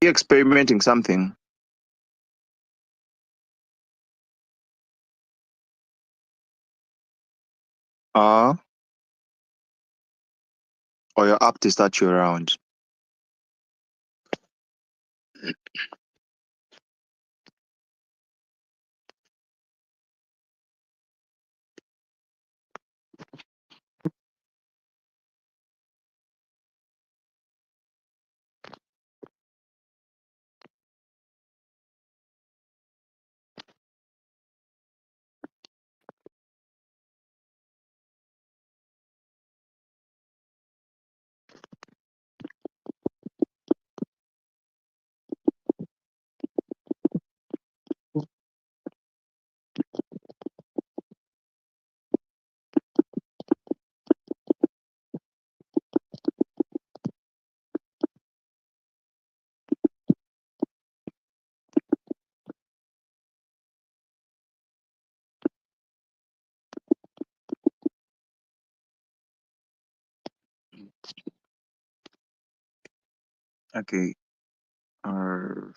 you experimenting something? Uh, or your app to start you around? Okay. Uh,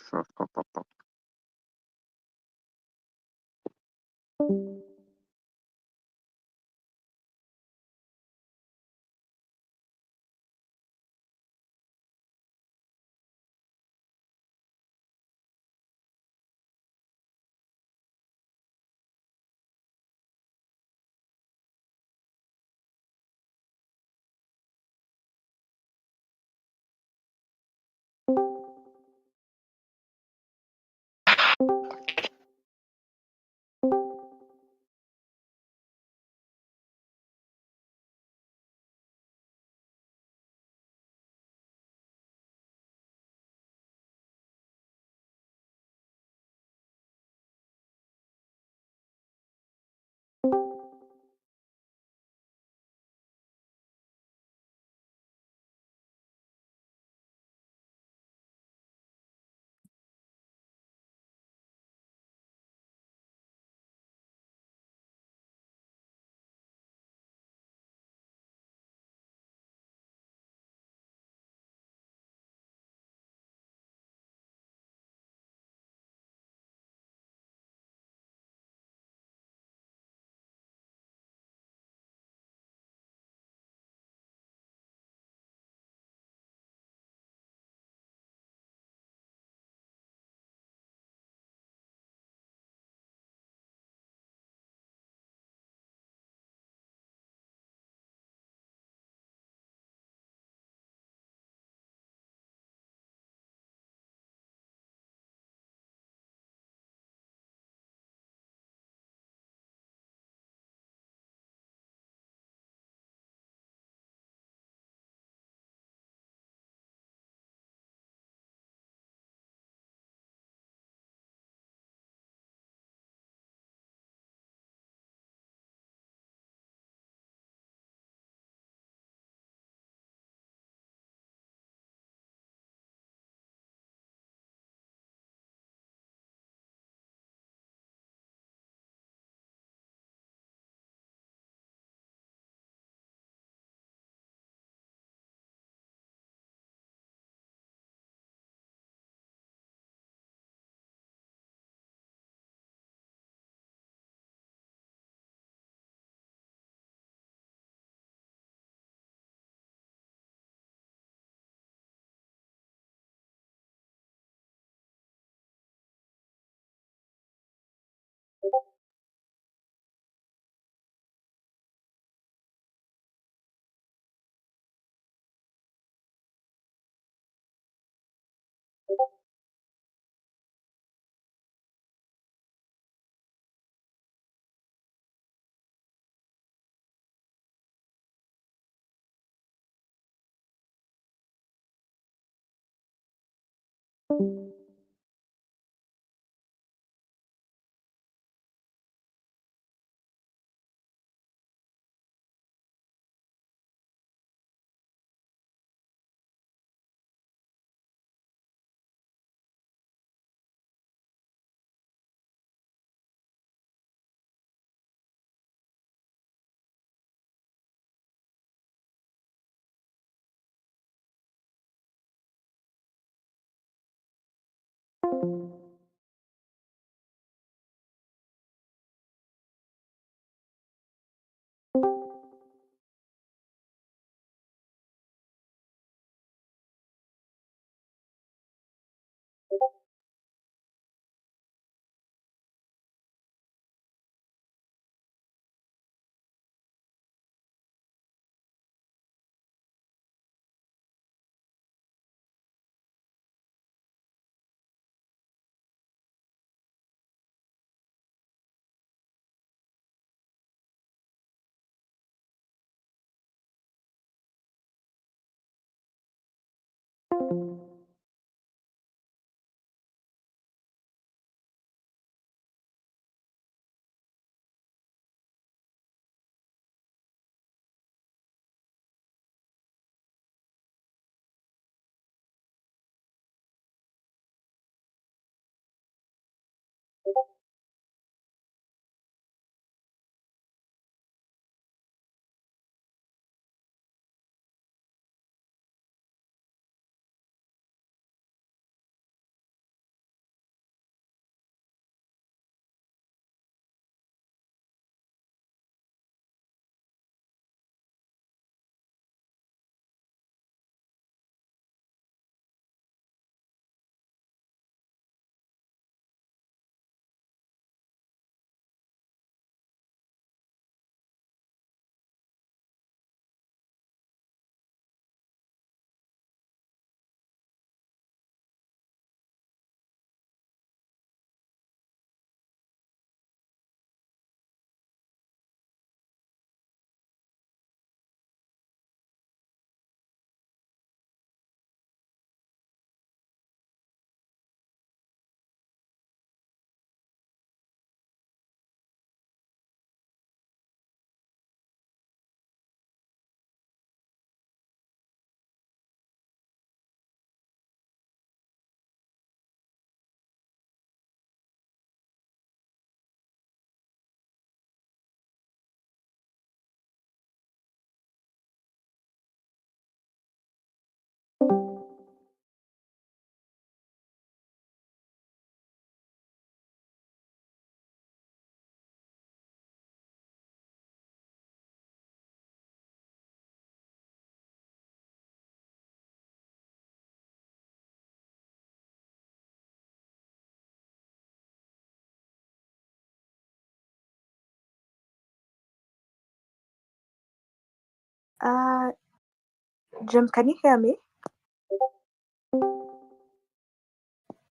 James, can you hear me?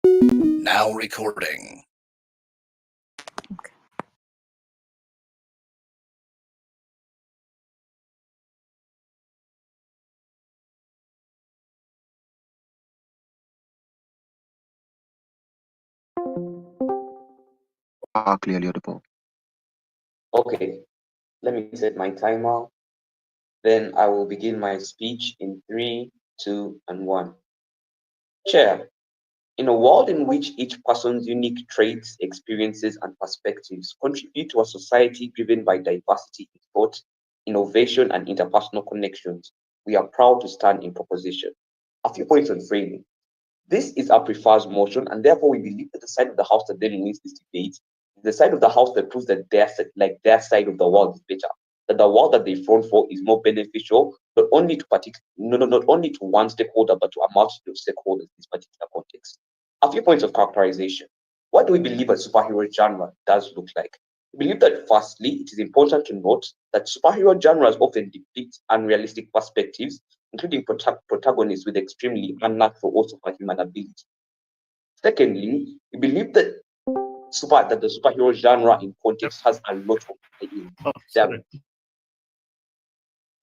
Now recording. Okay. Clearly audible. Okay, let me set my timer. Then I will begin my speech in 3, 2, and 1. Chair, in a world in which each person's unique traits, experiences, and perspectives contribute to a society driven by diversity in thought, innovation, and interpersonal connections, we are proud to stand in proposition. A few points on framing. This is our preferred motion, and therefore we believe that the side of the House that then wins this debate is the side of the House that proves that their side of the world is better, that the world that they front for is more beneficial, not only to not only to one stakeholder, but to a multitude of stakeholders in this particular context. A few points of characterization. What do we believe a superhero genre does look like? We believe that firstly, it is important to note that superhero genres often depict unrealistic perspectives, including protagonists with extremely unnatural or superhuman ability. Secondly, we believe that the superhero genre in context has a lot of buy-in.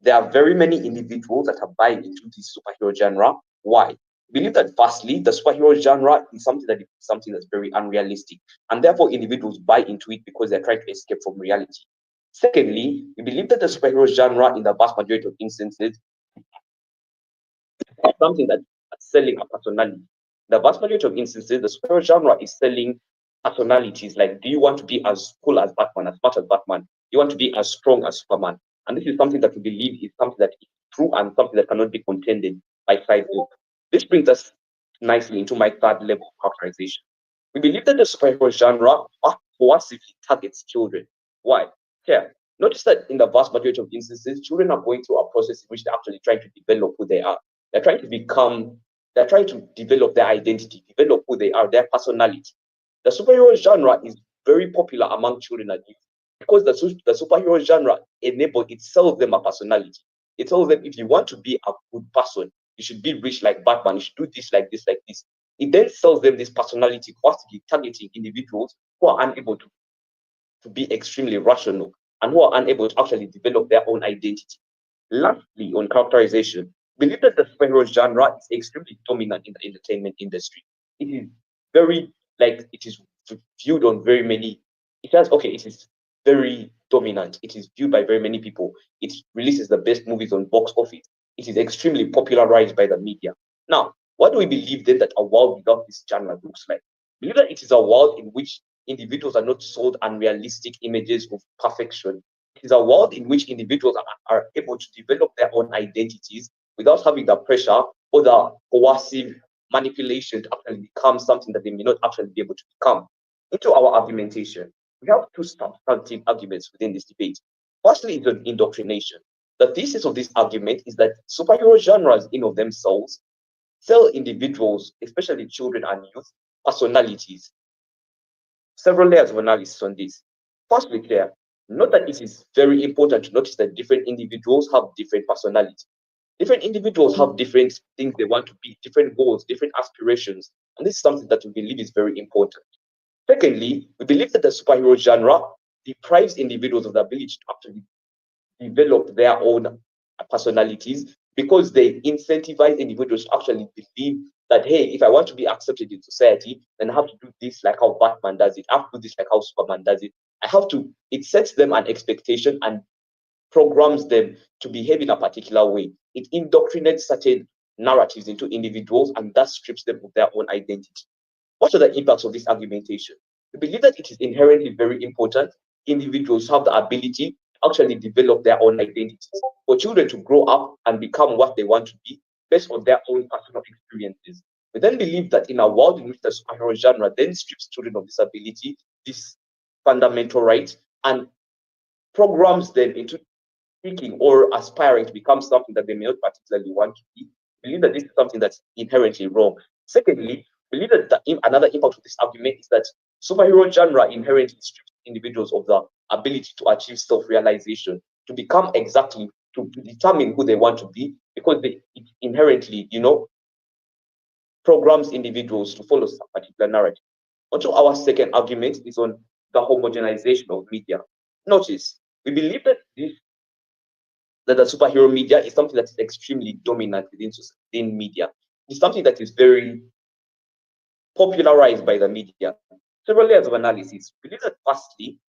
There are very many individuals that are buying into this superhero genre. Why? We believe that firstly, the superhero genre is something that's very unrealistic, and therefore individuals buy into it because they're trying to escape from reality. Secondly, we believe that the superhero genre, in the vast majority of instances, is something that's selling a personality. The vast majority of instances, the superhero genre is selling personalities. Like, do you want to be as cool as Batman, as smart as Batman? Do you want to be as strong as Superman? And this is something that we believe is something that is true and something that cannot be contended by side hope. This brings us nicely into my third level of characterization. We believe that the superhero genre coercively targets children. Why? Here, notice that in the vast majority of instances, children are going through a process in which they're actually trying to develop who they are. They're trying to develop their identity, develop who they are, their personality. The superhero genre is very popular among children and youth because the superhero genre it sells them a personality. It tells them if you want to be a good person, you should be rich like Batman, you should do this, like this, like this. It then sells them this personality, constantly targeting individuals who are unable to be extremely rational and who are unable to actually develop their own identity. Lastly, on characterization, believe that the superhero genre is extremely dominant in the entertainment industry. It is very it is viewed on very many. It is very dominant. It is viewed by very many people. It releases the best movies on box office. It is extremely popularized by the media. Now, what do we believe then that a world without this genre looks like? We believe that it is a world in which individuals are not sold unrealistic images of perfection. It is a world in which individuals are able to develop their own identities without having the pressure or the coercive manipulation to actually become something that they may not actually be able to become. Into our argumentation, we have two substantive arguments within this debate. Firstly, is on indoctrination. The thesis of this argument is that superhero genres in of themselves sell individuals, especially children and youth, personalities. Several layers of analysis on this. Firstly, clear, note that it is very important to notice that different individuals have different personalities. Different individuals have different things they want to be, different goals, different aspirations, and this is something that we believe is very important. Secondly, we believe that the superhero genre deprives individuals of the ability to actually develop their own personalities because they incentivize individuals to actually believe that, hey, if I want to be accepted in society, then I have to do this like how Batman does it. I have to do this like how Superman does it. It sets them an expectation and programs them to behave in a particular way. It indoctrinates certain narratives into individuals and thus strips them of their own identity. What are the impacts of this argumentation? We believe that it is inherently very important individuals have the ability to actually develop their own identities. For children to grow up and become what they want to be based on their own personal experiences. We then believe that in a world in which the superhero genre then strips children of this ability, this fundamental right, and programs them into seeking or aspiring to become something that they may not particularly want to be, believe that this is something that's inherently wrong. Secondly, believe that another impact of this argument is that superhero genre inherently strips individuals of the ability to achieve self-realization, to become exactly to determine who they want to be, because it inherently, programs individuals to follow some particular narrative. Onto our second argument is on the homogenization of media. Notice, we believe that the superhero media is something that is extremely dominant within media. It's something that is very popularized by the media. Several layers of analysis. We believe that firstly,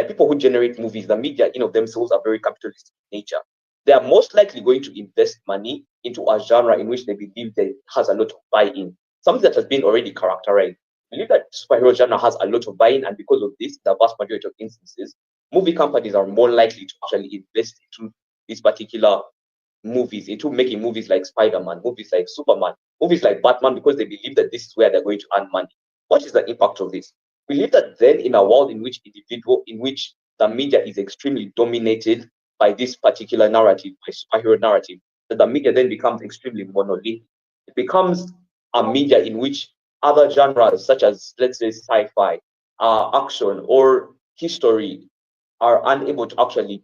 people who generate movies, the media in of themselves are very capitalistic in nature. They are most likely going to invest money into a genre in which they believe that has a lot of buy-in, something that has been already characterized. I believe that superhero genre has a lot of buy-in, and because of this, the vast majority of instances, movie companies are more likely to actually invest into these particular movies, into making movies like Spider-Man, movies like Superman, movies like Batman, because they believe that this is where they're going to earn money. What is the impact of this? We believe that then in a world in which the media is extremely dominated by this particular narrative, by superhero narrative, that the media then becomes extremely monolithic. It becomes a media in which other genres, such as, let's say, sci-fi, action, or history, are unable to actually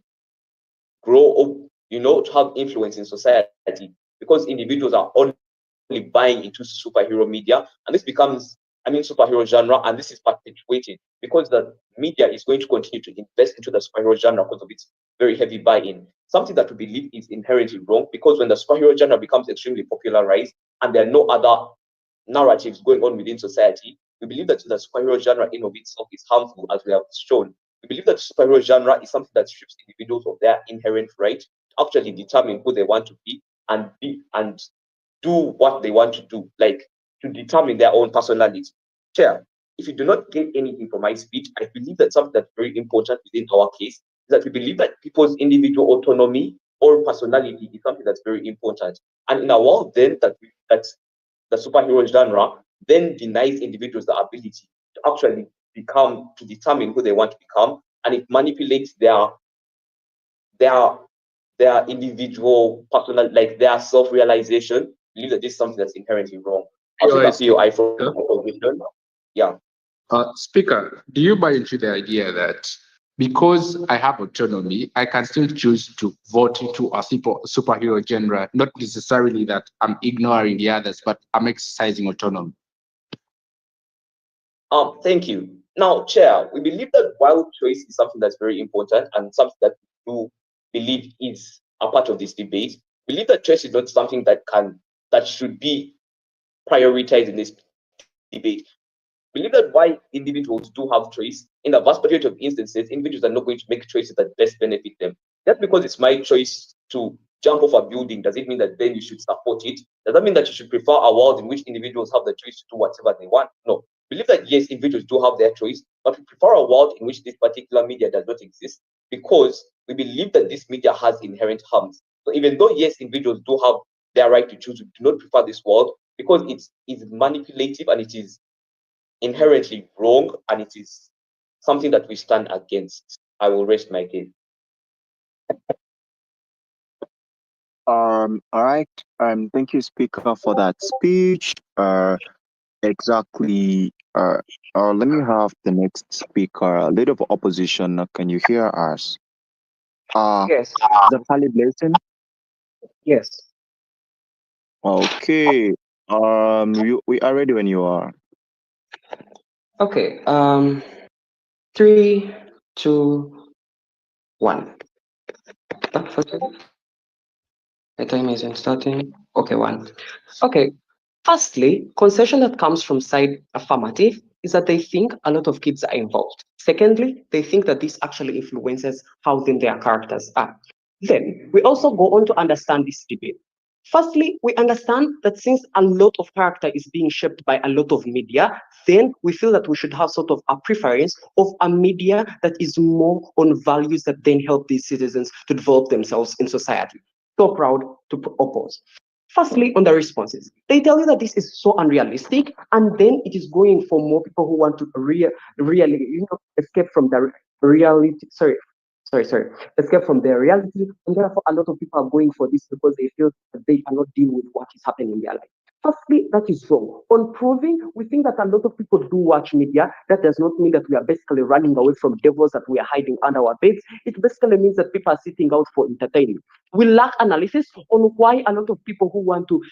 grow, to have influence in society, because individuals are only buying into superhero media, and this becomes, superhero genre, and this is perpetuated because the media is going to continue to invest into the superhero genre because of its very heavy buy-in. Something that we believe is inherently wrong, because when the superhero genre becomes extremely popularized and there are no other narratives going on within society, we believe that the superhero genre in of itself is harmful, as we have shown. We believe that superhero genre is something that strips individuals of their inherent right to actually determine who they want to be and do what they want to do, like to determine their own personality. Chair, if you do not get anything from my speech, I believe that something that's very important within our case is that we believe that people's individual autonomy or personality is something that's very important. And in a world then that the superhero genre then denies individuals the ability to actually determine who they want to become, and it manipulates their individual personal, like their self-realization. I believe that this is something that's inherently wrong. I'll take a POI for position. Yeah. Speaker, do you buy into the idea that because I have autonomy, I can still choose to vote into a superhero genre, not necessarily that I'm ignoring the others, but I'm exercising autonomy? Thank you. Now, Chair, we believe that while choice is something that's very important and something that we do believe is a part of this debate, we believe that choice is not something that should be prioritized in this debate. We believe that while individuals do have choice, in the vast majority of instances, individuals are not going to make choices that best benefit them. Just because it's my choice to jump off a building, does it mean that then you should support it? Does that mean that you should prefer a world in which individuals have the choice to do whatever they want? No. We believe that yes, individuals do have their choice, but we prefer a world in which this particular media does not exist, because we believe that this media has inherent harms. So even though yes, individuals do have their right to choose, we do not prefer this world because it's manipulative and it is inherently wrong, and it is something that we stand against. I will rest my case. All right. Thank you, Speaker, for that speech. Exactly. Let me have the next speaker. A little of opposition. Can you hear us? Yes. The Pali Blessing. Yes. Okay. We are ready when you are. Okay. 3, 2, 1. The time isn't starting. Okay, 1. Okay. Firstly, concession that comes from side affirmative is that they think a lot of kids are involved. Secondly, they think that this actually influences how then their characters are. Then we also go on to understand this debate. Firstly, we understand that since a lot of character is being shaped by a lot of media, then we feel that we should have sort of a preference of a media that is more on values that then help these citizens to develop themselves in society. So proud to oppose. Firstly, on the responses, they tell you that this is so unrealistic, and then it is going for more people who want to really escape from the reality. Escape from their reality, and therefore a lot of people are going for this because they feel that they cannot deal with what is happening in their life. Firstly, that is wrong. On proving, we think that a lot of people do watch media. That does not mean that we are basically running away from devils, that we are hiding under our beds. It basically means that people are sitting out for entertainment. We lack analysis on why a lot of people who want to,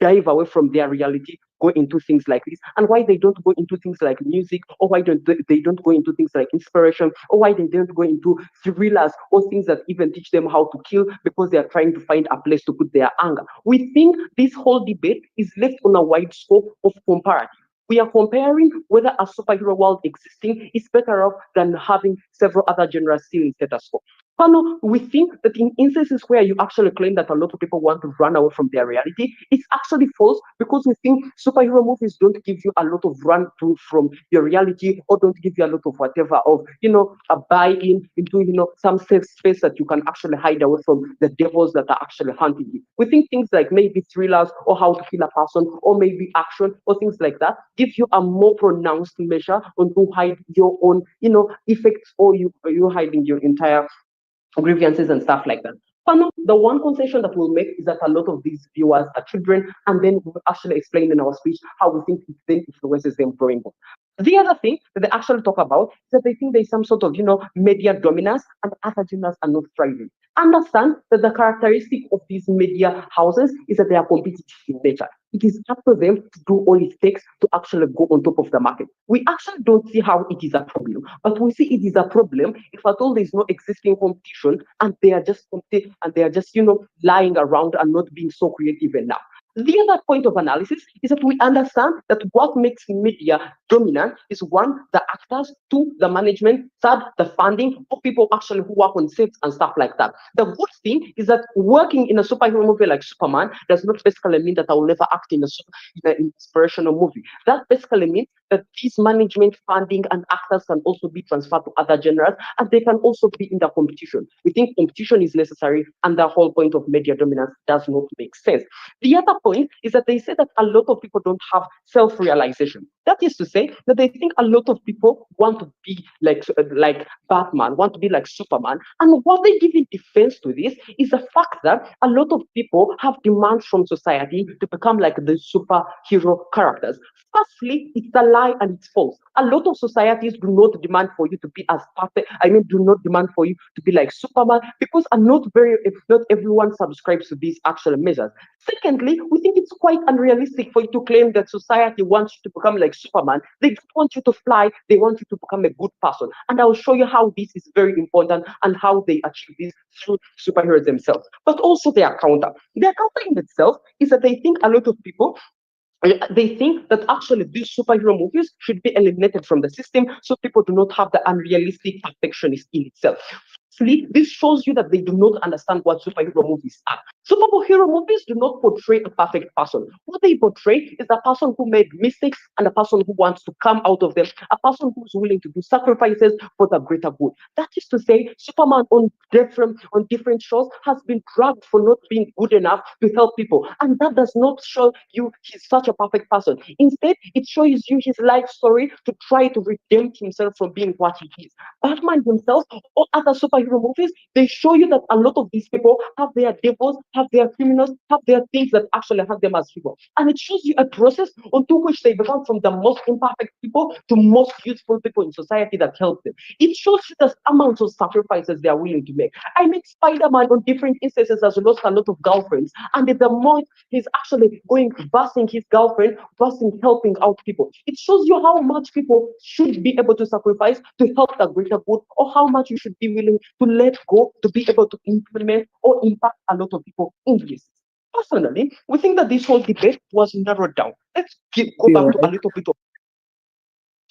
dive away from their reality go into things like this, and why they don't go into things like music, or why they don't go into things like inspiration, or why they don't go into thrillers or things that even teach them how to kill, because they are trying to find a place to put their anger. We think this whole debate is left on a wide scope of comparative. We are comparing whether a superhero world existing is better off than having several other genres still in status quo. Pano, we think that in instances where you actually claim that a lot of people want to run away from their reality, it's actually false, because we think superhero movies don't give you a lot of run to from your reality, or don't give you a lot of whatever of, a buy-in into, some safe space that you can actually hide away from the devils that are actually hunting you. We think things like maybe thrillers, or how to kill a person, or maybe action, or things like that give you a more pronounced measure on to hide your own, effects, or you hiding your entire grievances and stuff like that. The one concession that we'll make is that a lot of these viewers are children, and then we'll actually explain in our speech how we think it then influences them growing up. The other thing that they actually talk about is that they think there's some sort of, media dominance, and other genres are not thriving. Understand that the characteristic of these media houses is that they are competitive in nature. It is up to them to do all it takes to actually go on top of the market. We actually don't see how it is a problem, but we see it is a problem if at all there's no existing competition, and they are just lying around and not being so creative enough. The other point of analysis is that we understand that what makes media dominant is one, the actors, two, the management, third, the funding, or people actually who work on sets and stuff like that. The good thing is that working in a superhero movie like Superman does not basically mean that I will never act in an inspirational movie. That basically means that these management, funding, and actors can also be transferred to other genres, and they can also be in the competition. We think competition is necessary, and the whole point of media dominance does not make sense. The other point is that they say that a lot of people don't have self-realization. That is to say that they think a lot of people want to be like Batman, want to be like Superman. And what they give in defense to this is the fact that a lot of people have demands from society to become like the superhero characters. Firstly, it's a lie and it's false. A lot of societies do not demand for you to be as perfect. Do not demand for you to be like Superman, because not everyone subscribes to these actual measures. Secondly, we think it's quite unrealistic for you to claim that society wants you to become like Superman. They don't want you to fly, they want you to become a good person. And I'll show you how this is very important and how they achieve this through superheroes themselves. But also their counter. Their counter in itself is that they think a lot of people they think that actually these superhero movies should be eliminated from the system, so people do not have the unrealistic perfectionist in itself. This shows you that they do not understand what superhero movies are. Superhero movies do not portray a perfect person. What they portray is a person who made mistakes and a person who wants to come out of them, a person who's willing to do sacrifices for the greater good. That is to say, Superman on different shows has been dragged for not being good enough to help people. And that does not show you he's such a perfect person. Instead, it shows you his life story to try to redeem himself from being what he is. Batman himself or other superhero movies, they show you that a lot of these people have their devils, have their criminals, have their things that actually have them as people. And it shows you a process onto which they become from the most imperfect people to most useful people in society that help them. It shows you the amounts of sacrifices they are willing to make. I mean, Spider-Man on different instances has lost a lot of girlfriends, and the more he's actually going busting his girlfriend, busting helping out people. It shows you how much people should be able to sacrifice to help the greater good, or how much you should be willing to let go to be able to implement or impact a lot of people in this. Personally, we think that this whole debate was narrowed down. Let's go back to a little bit of.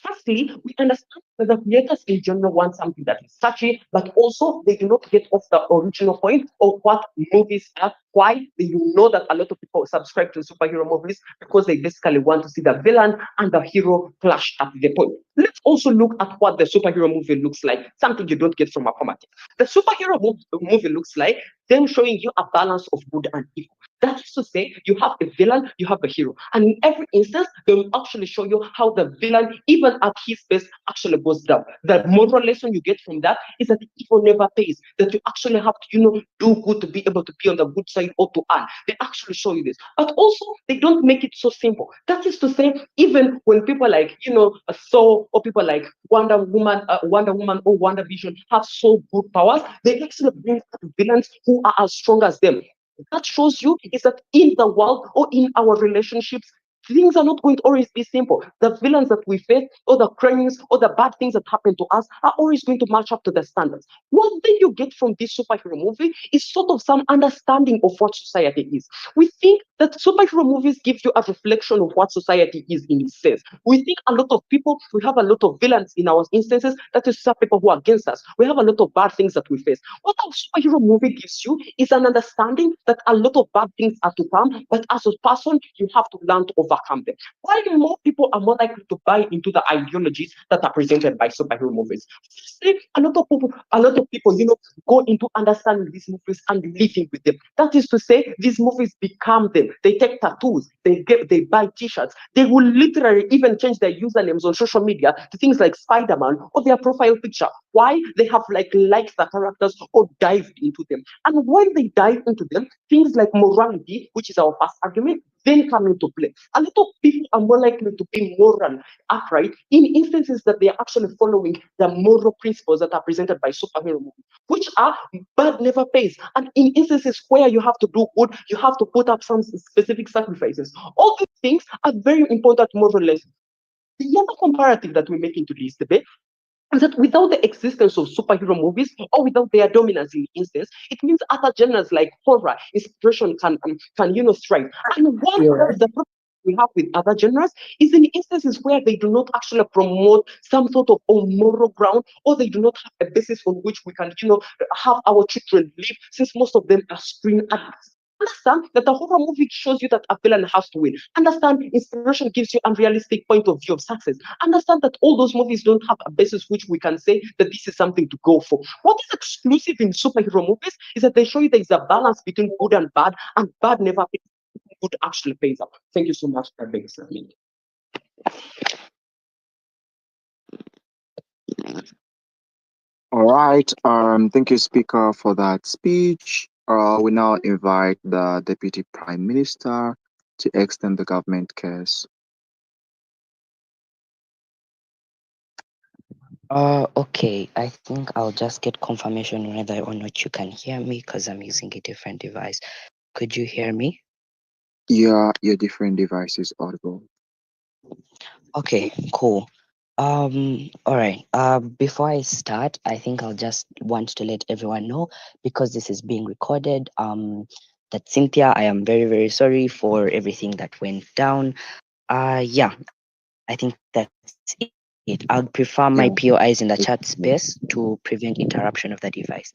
Firstly, we understand that the creators in general want something that is touchy, but also they do not get off the original point of what movies are. Why? You know that a lot of people subscribe to superhero movies because they basically want to see the villain and the hero clash at the point. Let's also look at what the superhero movie looks like, something you don't get from a format. The superhero movie looks like them showing you a balance of good and evil. That is to say, you have a villain, you have a hero. And in every instance, they will actually show you how the villain, even at his best, actually goes down. The moral lesson you get from that is that evil never pays, that you actually have to, do good to be able to be on the good side or to earn. They actually show you this. But also, they don't make it so simple. That is to say, even when people like, Saw or people like Wonder Woman or Wonder Vision have so good powers, they actually bring out villains who are as strong as them. That shows you is that in the world or in our relationships, things are not going to always be simple. The villains that we face, or the crimes, or the bad things that happen to us are always going to match up to the standards. One thing you get from this superhero movie is sort of some understanding of what society is. We think that superhero movies give you a reflection of what society is in itself. We think a lot of people, we have a lot of villains in our instances, that is some people who are against us. We have a lot of bad things that we face. What a superhero movie gives you is an understanding that a lot of bad things are to come, but as a person, you have to learn to overcome them. While more people are more likely to buy into the ideologies that are presented by superhero movies. Firstly, a lot of people, go into understanding these movies and living with them. That is to say, these movies become them. They take tattoos, they buy t-shirts, they will literally even change their usernames on social media to things like Spider-Man or their profile picture. Why? They have liked the characters or dived into them. And when they dive into them, things like morality, which is our first argument, then come into play. A lot of people are more likely to be moral, upright, in instances that they are actually following the moral principles that are presented by superhero movies, which are bad never pays. And in instances where you have to do good, you have to put up some specific sacrifices. All these things are very important moral lessons. The other comparative that we make into this debate is that without the existence of superhero movies or without their dominance in the instance, it means other genres like horror, inspiration can thrive. And one of the problems we have with other genres is in instances where they do not actually promote some sort of moral ground, or they do not have a basis on which we can, have our children live, since most of them are screen addicts. Understand that the horror movie shows you that a villain has to win. Understand inspiration gives you a unrealistic point of view of success. Understand that all those movies don't have a basis which we can say that this is something to go for. What is exclusive in superhero movies is that they show you there is a balance between good and bad never pays. Good actually pays up. Thank you so much for being me. All right. Thank you, Speaker, for that speech. We now invite the Deputy Prime Minister to extend the government case. Okay, I think I'll just get confirmation whether or not you can hear me because I'm using a different device. Could you hear me? Yeah, your different devices audible. Okay, cool. All right. Before I start, I think I'll just want to let everyone know, because this is being recorded, that Cynthia, I am very, very sorry for everything that went down. Yeah, I think that's it. I'll prefer my POIs in the chat space to prevent interruption of the device.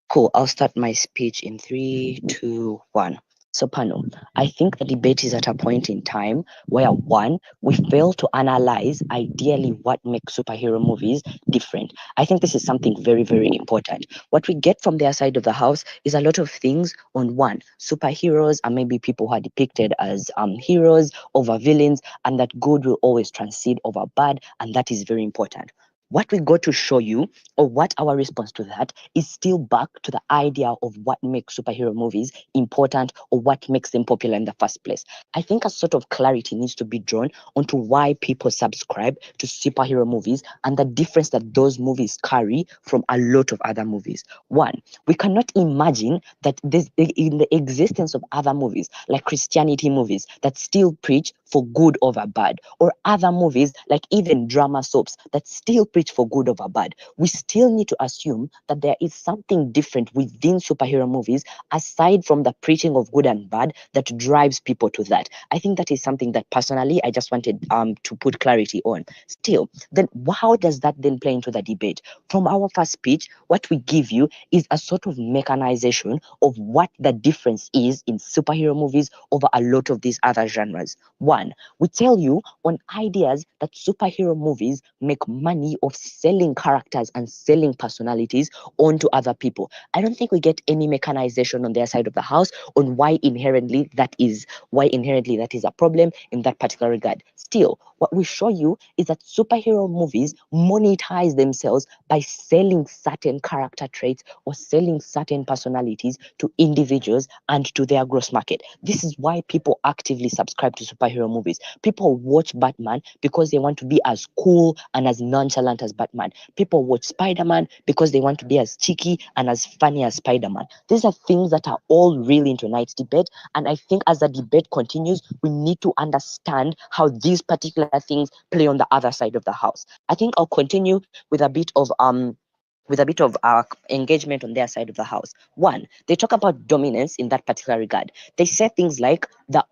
Cool. I'll start my speech in 3, 2, 1. So, panel, I think the debate is at a point in time where, one, we fail to analyze ideally what makes superhero movies different. I think this is something very, very important. What we get from their side of the house is a lot of things on, one, superheroes are maybe people who are depicted as heroes over villains, and that good will always transcend over bad, and that is very important. What we got to show you, or what our response to that, is still back to the idea of what makes superhero movies important, or what makes them popular in the first place. I think a sort of clarity needs to be drawn onto why people subscribe to superhero movies and the difference that those movies carry from a lot of other movies. One, we cannot imagine that in the existence of other movies, like Christianity movies, that still preach for good over bad, or other movies like even drama soaps that still preach for good over bad. We still need to assume that there is something different within superhero movies aside from the preaching of good and bad that drives people to that. I think that is something that personally I just wanted to put clarity on. Still, then how does that then play into the debate? From our first speech, what we give you is a sort of mechanization of what the difference is in superhero movies over a lot of these other genres. One, One, we tell you on ideas that superhero movies make money of selling characters and selling personalities onto other people. I don't think we get any mechanization on their side of the house on why inherently that is a problem in that particular regard. Still, what we show you is that superhero movies monetize themselves by selling certain character traits or selling certain personalities to individuals and to their gross market. This is why people actively subscribe to superhero movies. People watch Batman because they want to be as cool and as nonchalant as Batman. People watch Spider-Man because they want to be as cheeky and as funny as Spider-Man. These are things that are all real in tonight's debate. And I think as the debate continues, we need to understand how these particular things play on the other side of the house. I think I'll continue with a bit of engagement on their side of the house. One, they talk about dominance in that particular regard. They say things like the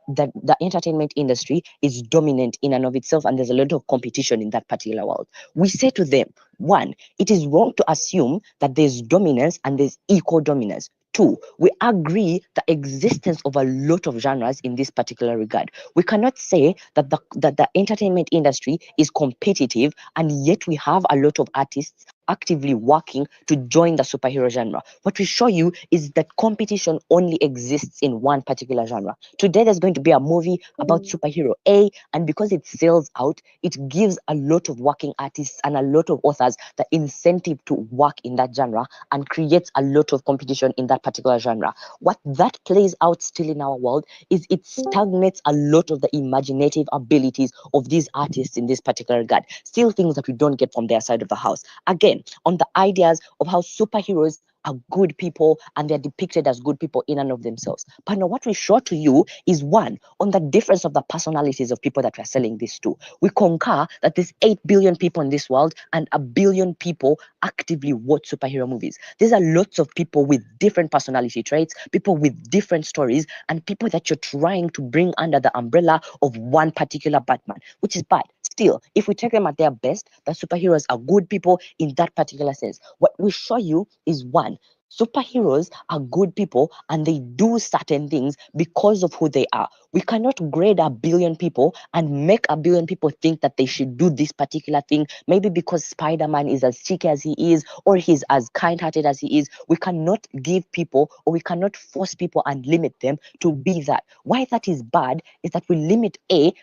entertainment industry is dominant in and of itself, and there's a lot of competition in that particular world. We say to them, one, it is wrong to assume that there's dominance and there's equal dominance. Two, we agree the existence of a lot of genres in this particular regard. We cannot say that the entertainment industry is competitive and yet we have a lot of artists actively working to join the superhero genre. What we show you is that competition only exists in one particular genre. Today there's going to be a movie about superhero A, and because it sells out, it gives a lot of working artists and a lot of authors the incentive to work in that genre and creates a lot of competition in that particular genre. What that plays out still in our world is it stagnates a lot of the imaginative abilities of these artists in this particular regard. Still things that we don't get from their side of the house. Again, on the ideas of how superheroes are good people and they're depicted as good people in and of themselves. But now what we show to you is one, on the difference of the personalities of people that we're selling this to. We concur that there's 8 billion people in this world and 1 billion people actively watch superhero movies. There's a lots of people with different personality traits, people with different stories, and people that you're trying to bring under the umbrella of one particular Batman, which is bad. Still, if we take them at their best, the superheroes are good people in that particular sense. What we show you is one, superheroes are good people and they do certain things because of who they are. We cannot grade 1 billion people and make 1 billion people think that they should do this particular thing, maybe because Spider-Man is as cheeky as he is or he's as kind-hearted as he is. We cannot give people or we cannot force people and limit them to be that. Why that is bad is that we limit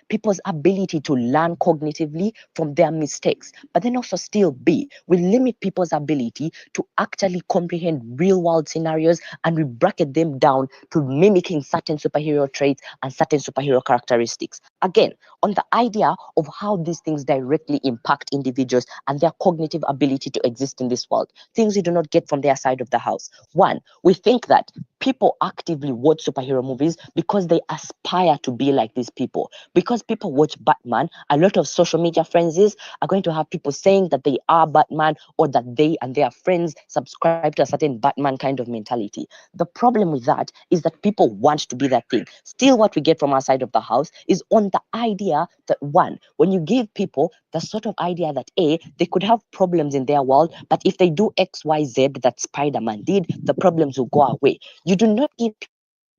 people's ability to learn cognitively from their mistakes, but then also still B, we limit people's ability to actually comprehend real world scenarios and we bracket them down to mimicking certain superhero traits and certain superhero characteristics. Again, on the idea of how these things directly impact individuals and their cognitive ability to exist in this world, things we do not get from their side of the house. One, we think that people actively watch superhero movies because they aspire to be like these people. Because people watch Batman, a lot of social media frenzies are going to have people saying that they are Batman or that they and their friends subscribe to a certain Batman kind of mentality. The problem with that is that people want to be that thing. Still, what we get from our side of the house is on the idea that one, when you give people the sort of idea that they could have problems in their world, but if they do X, Y, Z that Spider-Man did, the problems will go away. You do not give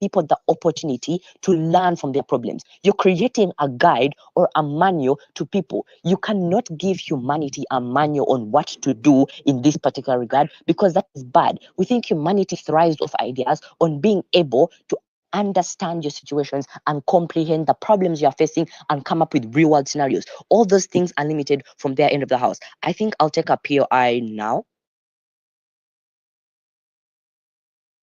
people the opportunity to learn from their problems. You're creating a guide or a manual to people. You cannot give humanity a manual on what to do in this particular regard because that is bad. We think humanity thrives off ideas on being able to understand your situations and comprehend the problems you're facing and come up with real world scenarios. All those things are limited from their end of the house. I think I'll take a POI now.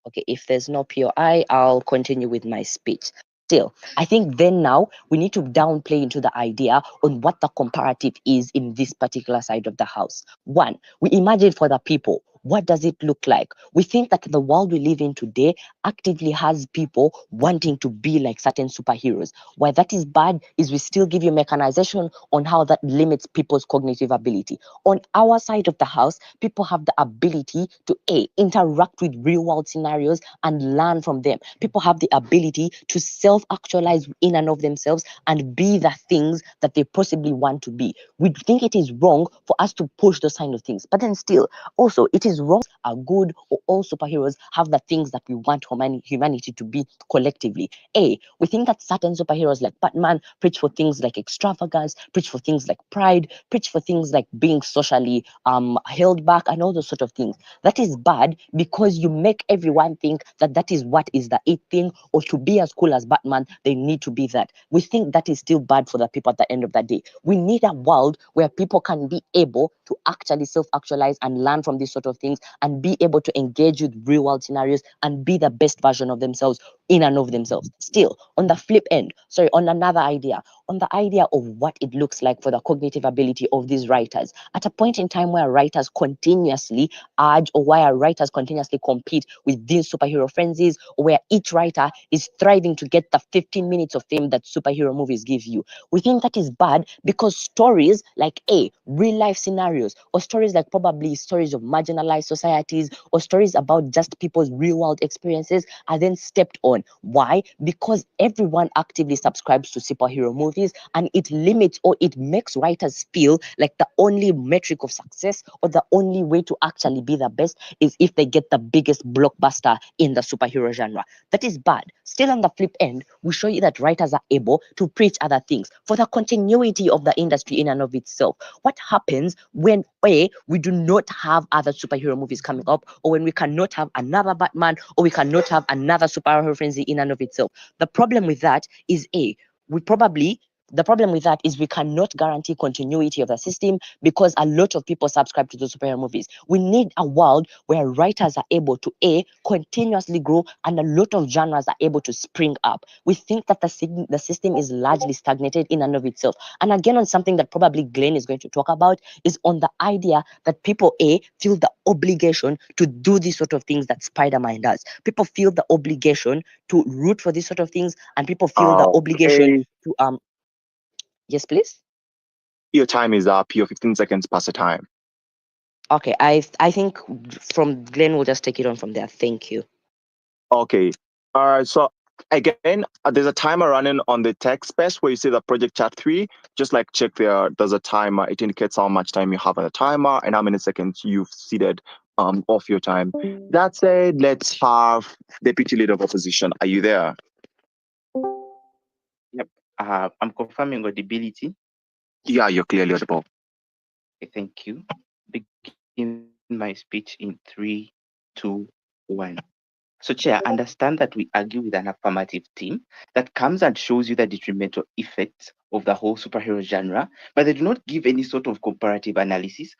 Okay, if there's no POI, I'll continue with my speech. Still, I think then now we need to downplay into the idea on what the comparative is in this particular side of the house. One, we imagine for the people, what does it look like? We think that the world we live in today actively has people wanting to be like certain superheroes. Why that is bad is we still give you mechanization on how that limits people's cognitive ability. On our side of the house, people have the ability to interact with real world scenarios and learn from them. People have the ability to self-actualize in and of themselves and be the things that they possibly want to be. We think it is wrong for us to push those kind of things, but then still, also, it is is wrong, are good, or all superheroes have the things that we want humanity to be collectively. We think that certain superheroes like Batman preach for things like extravagance, preach for things like pride, preach for things like being socially held back, and all those sort of things. That is bad because you make everyone think that that is what is the it thing, or to be as cool as Batman, they need to be that. We think that is still bad for the people at the end of the day. We need a world where people can be able to actually self-actualize and learn from these sort of things and be able to engage with real world scenarios and be the best version of themselves in and of themselves. Still, on the flip end, on another idea, on the idea of what it looks like for the cognitive ability of these writers, at a point in time where writers continuously urge, or where writers continuously compete with these superhero frenzies, or where each writer is striving to get the 15 minutes of fame that superhero movies give you, we think that is bad because stories like real life scenarios, or stories like probably stories of marginalized societies, or stories about just people's real world experiences are then stepped on. Why? Because everyone actively subscribes to superhero movies, and it limits, or it makes writers feel like the only metric of success, or the only way to actually be the best, is if they get the biggest blockbuster in the superhero genre. That is bad. Still, on the flip end, we show you that writers are able to preach other things for the continuity of the industry in and of itself. What happens when we do not have other superhero movies coming up, or when we cannot have another Batman, or we cannot have another superhero frenzy in and of itself? The problem with that is the problem with that is we cannot guarantee continuity of the system because a lot of people subscribe to the superhero movies. We need a world where writers are able to continuously grow, and a lot of genres are able to spring up. We think that the system is largely stagnated in and of itself. And again, on something that probably Glenn is going to talk about, is on the idea that people feel the obligation to do these sort of things that Spider-Man does. People feel the obligation to root for these sort of things, and people feel the obligation to Yes, please. Your time is up. You're 15 seconds past the time. Okay, I think from Glenn, we'll just take it on from there. Thank you. Okay. All right. So again, there's a timer running on the text space where you see the project chat 3. Just like check there. There's a timer. It indicates how much time you have on the timer and how many seconds you've seated off your time. That said, let's have Deputy Leader of Opposition. Are you there? Yep. I'm confirming audibility. Yeah, you're clearly audible. Okay, thank you. Begin my speech in 3, 2, 1. So, Chair, understand that we argue with an affirmative team that comes and shows you the detrimental effects of the whole superhero genre, but they do not give any sort of comparative analysis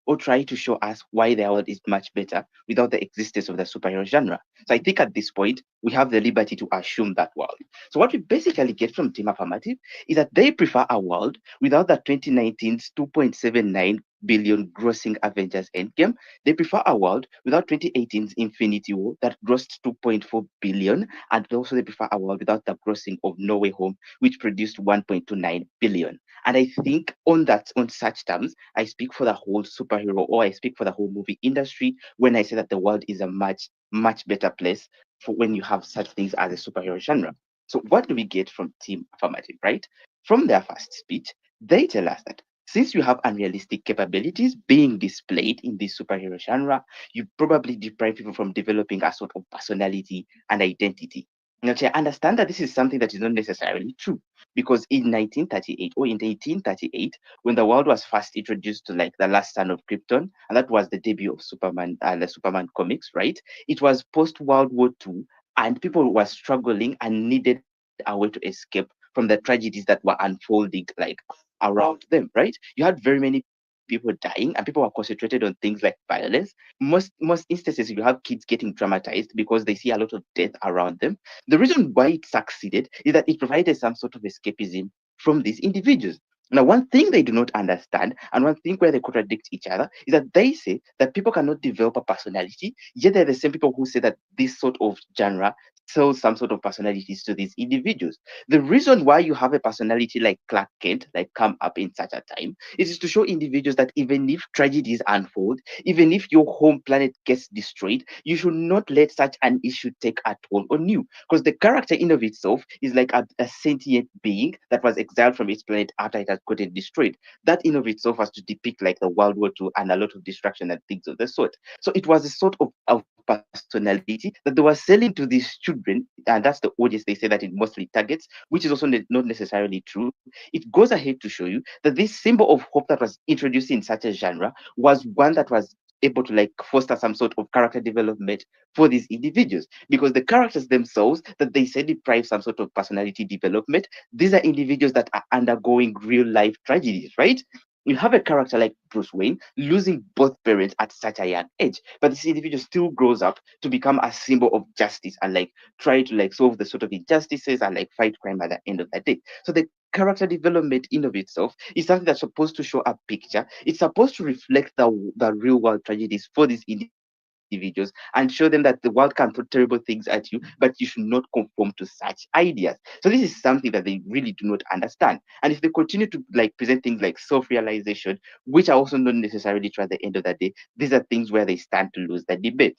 or try to show us why the world is much better without the existence of the superhero genre. So I think at this point, we have the liberty to assume that world. So what we basically get from Team Affirmative is that they prefer a world without the 2019's 2.79 billion grossing Avengers Endgame. They prefer a world without 2018's Infinity War that grossed 2.4 billion, and also they prefer a world without the grossing of No Way Home, which produced 1.29 billion. And I think on such terms, I speak for the whole superhero, or I speak for the whole movie industry when I say that the world is a much, much better place for when you have such things as a superhero genre. So what do we get from Team Affirmative, right? From their first speech, they tell us that since you have unrealistic capabilities being displayed in this superhero genre, you probably deprive people from developing a sort of personality and identity. Now, I understand that this is something that is not necessarily true, because in 1938 or in 1838, when the world was first introduced to like the last son of Krypton, and that was the debut of Superman, the Superman comics, right? It was post World War II, and people were struggling and needed a way to escape from the tragedies that were unfolding like around them, right? You had very many people dying, and people were concentrated on things like violence. Most instances, you have kids getting traumatized because they see a lot of death around them. The reason why it succeeded is that it provided some sort of escapism from these individuals. Now, one thing they do not understand, and one thing where they contradict each other, is that they say that people cannot develop a personality, yet they're the same people who say that this sort of genre sells some sort of personalities to these individuals. The reason why you have a personality like Clark Kent, like come up in such a time, is to show individuals that even if tragedies unfold, even if your home planet gets destroyed, you should not let such an issue take a toll on you. Because the character in of itself is like a sentient being that was exiled from its planet after it had gotten destroyed. That in of itself was to depict like the World War II and a lot of destruction and things of the sort. So it was a sort of personality that they were selling to these children, and that's the audience they say that it mostly targets, which is also not necessarily true. It goes ahead to show you that this symbol of hope that was introduced in such a genre was one that was able to like foster some sort of character development for these individuals, because the characters themselves that they say deprive some sort of personality development, these are individuals that are undergoing real life tragedies, right? You have a character like Bruce Wayne losing both parents at such a young age, but this individual still grows up to become a symbol of justice and like try to like solve the sort of injustices and like fight crime at the end of the day. So the character development in of itself is something that's supposed to show a picture. It's supposed to reflect the real world tragedies for these individuals and show them that the world can throw terrible things at you, but you should not conform to such ideas. So this is something that they really do not understand. And if they continue to like present things like self-realization, which are also not necessarily true at the end of the day, these are things where they stand to lose the debate.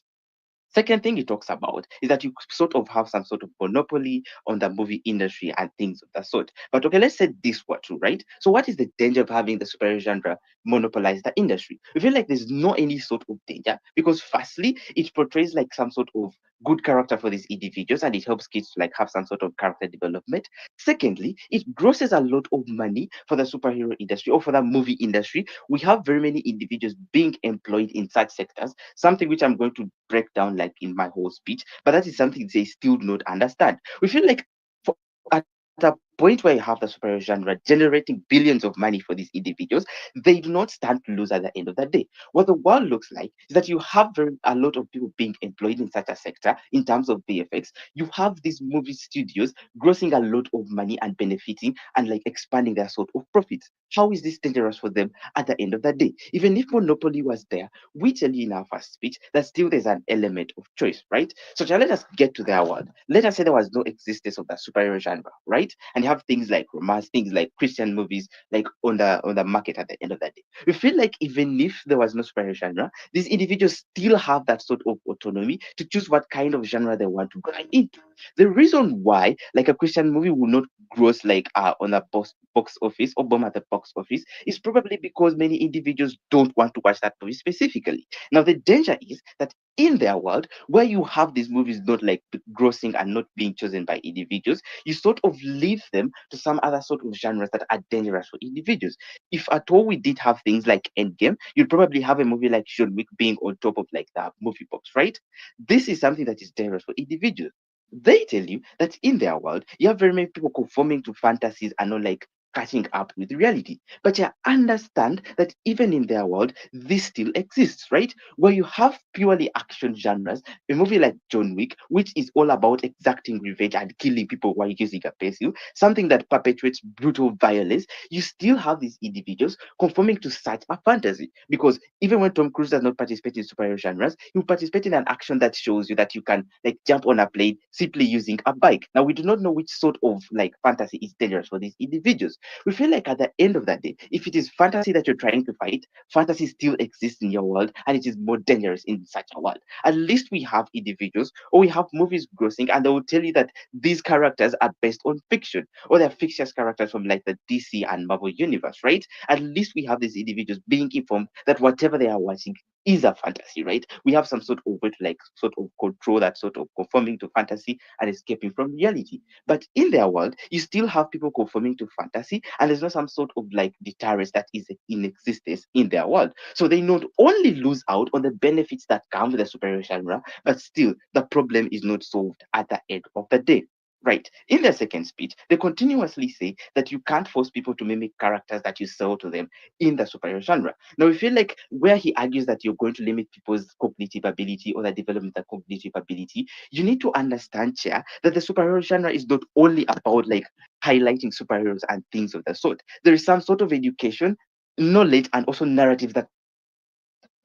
Second thing he talks about is that you sort of have some sort of monopoly on the movie industry and things of that sort. But okay, let's say this were true, right? So what is the danger of having the superhero genre monopolize the industry? We feel like there's no any sort of danger because firstly, it portrays like some sort of good character for these individuals and it helps kids to like have some sort of character development. Secondly, it grosses a lot of money for the superhero industry or for the movie industry. We have very many individuals being employed in such sectors, something which I'm going to break down like in my whole speech, but that is something they still do not understand. We feel like for, at a point where you have the superhero genre generating billions of money for these individuals, they do not stand to lose at the end of the day. What the world looks like is that you have a lot of people being employed in such a sector in terms of VFX. You have these movie studios grossing a lot of money and benefiting and like expanding their sort of profits. How is this dangerous for them at the end of the day? Even if monopoly was there, we tell you in our first speech that still there's an element of choice, right? So let us get to their world. Let us say there was no existence of the superhero genre, right? And you have things like romance, things like Christian movies, like on the market at the end of the day. We feel like even if there was no superhero genre, these individuals still have that sort of autonomy to choose what kind of genre they want to go into. The reason why, like a Christian movie will not gross like on a box office or bomb at the box office is probably because many individuals don't want to watch that movie specifically. Now the danger is that in their world, where you have these movies not like grossing and not being chosen by individuals, you sort of leave them to some other sort of genres that are dangerous for individuals. If at all we did have things like Endgame, you'd probably have a movie like John Wick being on top of like the movie box, right? This is something that is dangerous for individuals. They tell you that in their world, you have very many people conforming to fantasies and not like catching up with reality. But you understand that even in their world, this still exists, right? Where you have purely action genres, a movie like John Wick, which is all about exacting revenge and killing people while using a pencil, something that perpetuates brutal violence, you still have these individuals conforming to such a fantasy. Because even when Tom Cruise does not participate in superhero genres, he will participate in an action that shows you that you can like jump on a plane simply using a bike. Now we do not know which sort of like fantasy is dangerous for these individuals. We feel like at the end of the day, if it is fantasy that you're trying to fight, fantasy still exists in your world and it is more dangerous in such a world. At least we have individuals or we have movies grossing and they will tell you that these characters are based on fiction or they're fictitious characters from like the DC and Marvel universe, right? At least we have these individuals being informed that whatever they are watching is a fantasy, right? We have some sort of way to like sort of control that sort of conforming to fantasy and escaping from reality. But in their world, you still have people conforming to fantasy, and there's not some sort of like deterrence that is in existence in their world. So they not only lose out on the benefits that come with the superhero genre, but still the problem is not solved at the end of the day. Right. In their second speech, they continuously say that you can't force people to mimic characters that you sell to them in the superhero genre. Now, we feel like where he argues that you're going to limit people's cognitive ability or the development of cognitive ability, you need to understand, Chair, that the superhero genre is not only about like highlighting superheroes and things of the sort. There is some sort of education, knowledge, and also narrative that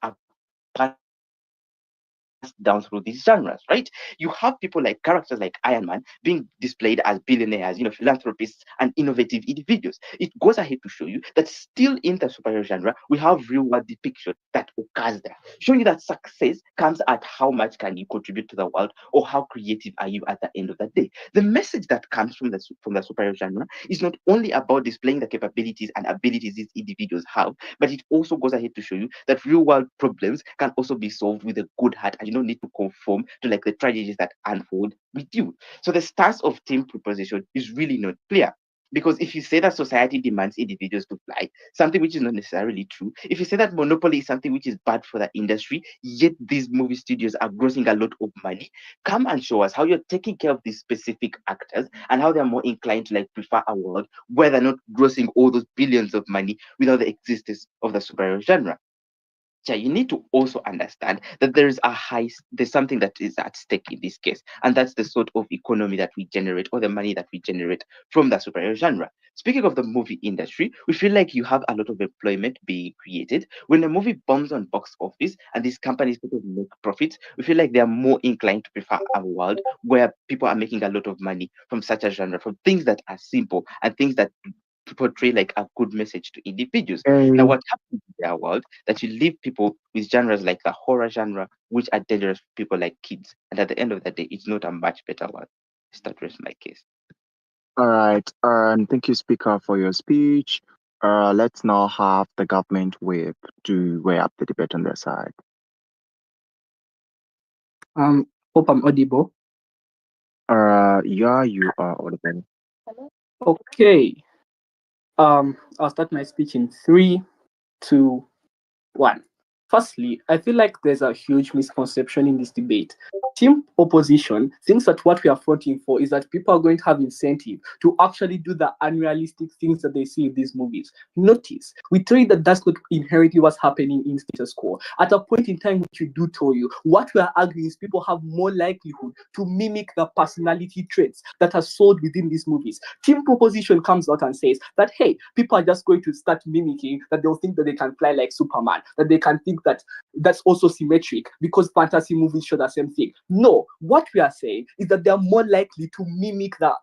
are part down through these genres, right? You have people like characters like Iron Man being displayed as billionaires, philanthropists and innovative individuals. It goes ahead to show you that still in the superhero genre, we have real world depiction that occurs there, showing you that success comes at how much can you contribute to the world or how creative are you at the end of the day. The message that comes from the superhero genre is not only about displaying the capabilities and abilities these individuals have, but it also goes ahead to show you that real world problems can also be solved with a good heart, and you don't need to conform to like the tragedies that unfold with you. So the stance of team proposition is really not clear. Because if you say that society demands individuals to fly, something which is not necessarily true, if you say that monopoly is something which is bad for the industry, yet these movie studios are grossing a lot of money, come and show us how you're taking care of these specific actors and how they're more inclined to like prefer a world where they're not grossing all those billions of money without the existence of the superhero genre. Yeah, you need to also understand that there's something that is at stake in this case, and that's the sort of economy that we generate or the money that we generate from the superhero genre. Speaking of the movie industry, we feel like you have a lot of employment being created. When a movie bombs on box office and these companies sort of make profits, we feel like they are more inclined to prefer a world where people are making a lot of money from such a genre, from things that are simple and things that portray like a good message to individuals. Now, what happens in their world that you leave people with genres like the horror genre, which are dangerous for people like kids, and at the end of the day, it's not a much better world. That rests my case. All right. Thank you, Speaker, for your speech. Let's now have the government whip to weigh up the debate on their side. Hope I'm audible. Yeah, you are audible. Okay. I'll start my speech in 3, 2, 1. Firstly, I feel like there's a huge misconception in this debate. Team opposition thinks that what we are fighting for is that people are going to have incentive to actually do the unrealistic things that they see in these movies. Notice, we tell you that that's not inherently what's happening in status quo. At a point in time, which we do tell you, what we are arguing is people have more likelihood to mimic the personality traits that are sold within these movies. Team proposition comes out and says that, hey, people are just going to start mimicking, that they'll think that they can fly like Superman, that they can think that that's also symmetric because fantasy movies show the same thing. No, what we are saying is that they are more likely to mimic the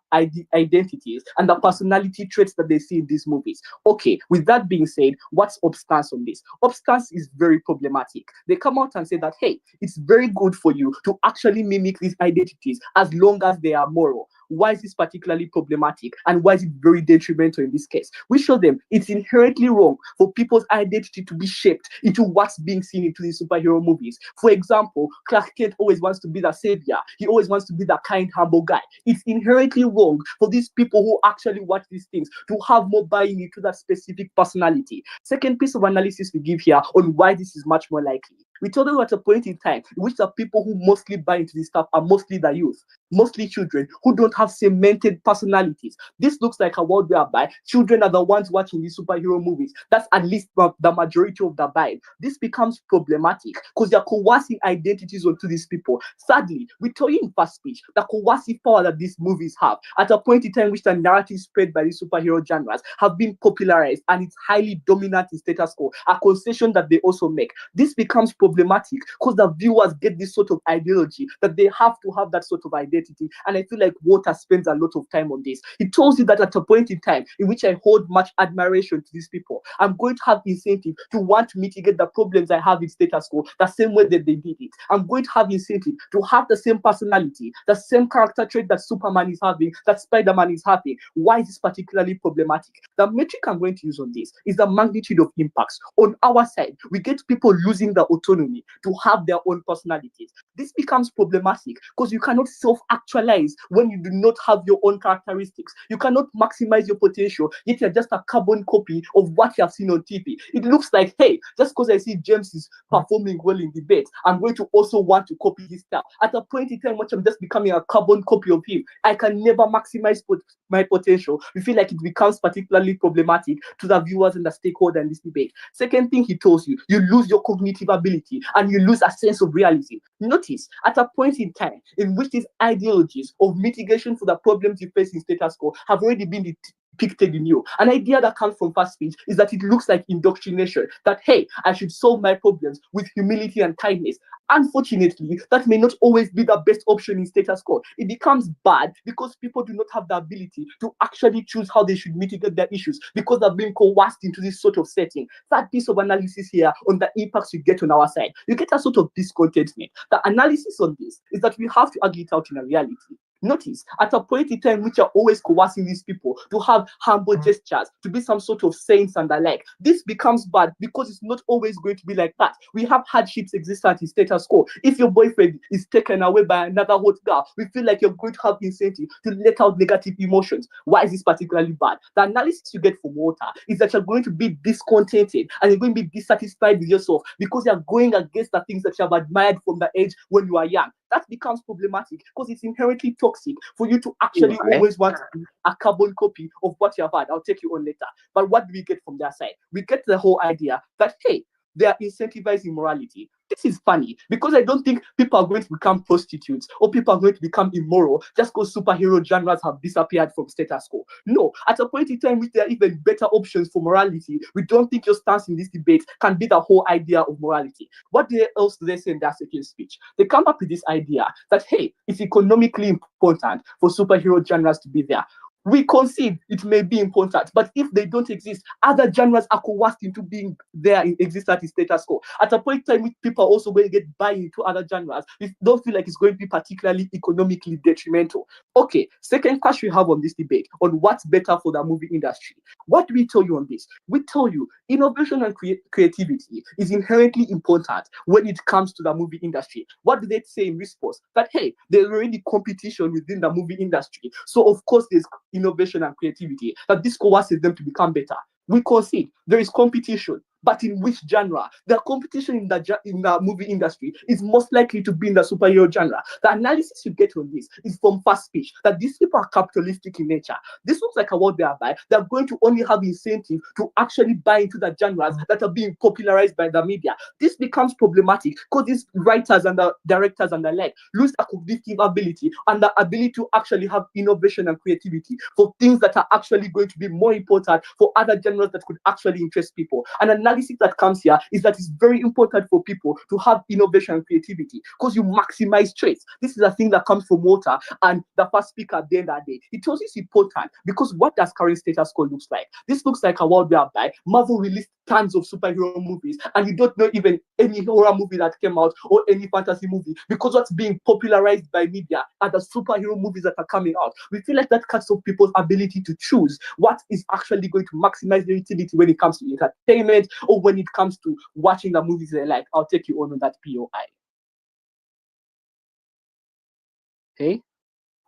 identities and the personality traits that they see in these movies. Okay, with that being said, what's Obstance on this? Obstance is very problematic. They come out and say that, hey, it's very good for you to actually mimic these identities as long as they are moral. Why is this particularly problematic, and why is it very detrimental in this case? We show them it's inherently wrong for people's identity to be shaped into what's being seen into these superhero movies. For example, Clark Kent always wants to be the savior. He always wants to be the kind, humble guy. It's inherently wrong for these people who actually watch these things to have more buying into that specific personality. Second piece of analysis we give here on why this is much more likely. We told them at a point in time in which the people who mostly buy into this stuff are mostly the youth, mostly children who don't have cemented personalities. This looks like a world whereby children are the ones watching these superhero movies. That's at least the majority of the vibe. This becomes problematic because they're coercing identities onto these people. Sadly, we told you in first speech the coercive power that these movies have at a point in time in which the narrative spread by these superhero genres have been popularized and it's highly dominant in status quo, a concession that they also make. This becomes problematic because the viewers get this sort of ideology that they have to have that sort of identity. And I feel like Walter spends a lot of time on this. He tells you that at a point in time in which I hold much admiration to these people, I'm going to have incentive to want to mitigate the problems I have in status quo the same way that they did it. I'm going to have incentive to have the same personality, the same character trait that Superman is having, that Spider-Man is having. Why is this particularly problematic? The metric I'm going to use on this is the magnitude of impacts. On our side, we get people losing the autonomy to have their own personalities. This becomes problematic because you cannot self-actualize when you do not have your own characteristics. You cannot maximize your potential, yet you're just a carbon copy of what you have seen on TV. It looks like, hey, just because I see James is performing well in debate, I'm going to also want to copy his style. At a point in time, which I'm just becoming a carbon copy of him, I can never maximize my potential. We feel like it becomes particularly problematic to the viewers and the stakeholder in this debate. Second thing he tells you, you lose your cognitive ability and you lose a sense of realism. Notice, at a point in time in which these ideologies of mitigation for the problems you face in status quo have already been depicted in you. An idea that comes from fast speech is that it looks like indoctrination, that, hey, I should solve my problems with humility and kindness. Unfortunately, that may not always be the best option in status quo. It becomes bad because people do not have the ability to actually choose how they should mitigate their issues because they've been coerced into this sort of setting. That piece of analysis here on the impacts you get on our side, you get a sort of discontentment. The analysis on this is that we have to argue it out in a reality. Notice, at a point in time which are always coercing these people to have humble gestures, to be some sort of saints and the like, this becomes bad because it's not always going to be like that. We have hardships existent in status quo. If your boyfriend is taken away by another hot girl, we feel like you're going to have incentive to let out negative emotions. Why is this particularly bad? The analysis you get from Walter is that you're going to be discontented and you're going to be dissatisfied with yourself because you're going against the things that you have admired from the age when you are young. That becomes problematic because it's inherently toxic for you to actually always want to be a carbon copy of what you have had. I'll take you on later. But what do we get from their side? We get the whole idea that, hey, they are incentivizing morality. This is funny because I don't think people are going to become prostitutes or people are going to become immoral just because superhero genres have disappeared from status quo. No, at a point in time which there are even better options for morality, we don't think your stance in this debate can be the whole idea of morality. What else do they say in their second speech? They come up with this idea that, hey, it's economically important for superhero genres to be there. We concede it may be important, but if they don't exist, other genres are coerced into being there in existence in status quo. At a point in time, people are also going to get buy into other genres. We don't feel like it's going to be particularly economically detrimental. Okay, second question we have on this debate on what's better for the movie industry. What do we tell you on this? We tell you innovation and creativity is inherently important when it comes to the movie industry. What do they say in response? That, hey, there's already competition within the movie industry. So, of course, there's innovation and creativity, that this coerces them to become better. We concede there is competition, but in which genre? The competition in the movie industry is most likely to be in the superhero genre. The analysis you get on this is from fast speech, that these people are capitalistic in nature. This looks like a world whereby they're going to only have incentive to actually buy into the genres that are being popularized by the media. This becomes problematic because these writers and the directors and the like lose a cognitive ability and the ability to actually have innovation and creativity for things that are actually going to be more important for other genres that could actually interest people. An analysis that comes here is that it's very important for people to have innovation and creativity because you maximize traits. This is a thing that comes from Walter and the first speaker at the end of the day. He tells you it's important because what does current status quo looks like? This looks like a world whereby Marvel released tons of superhero movies and you don't know even any horror movie that came out or any fantasy movie because what's being popularized by media are the superhero movies that are coming out. We feel like that cuts off people's ability to choose what is actually going to maximize their utility when it comes to entertainment or when it comes to watching the movies they like. I'll take you on that POI.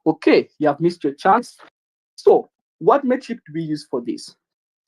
Okay, you have missed your chance. So what metric do we use for this?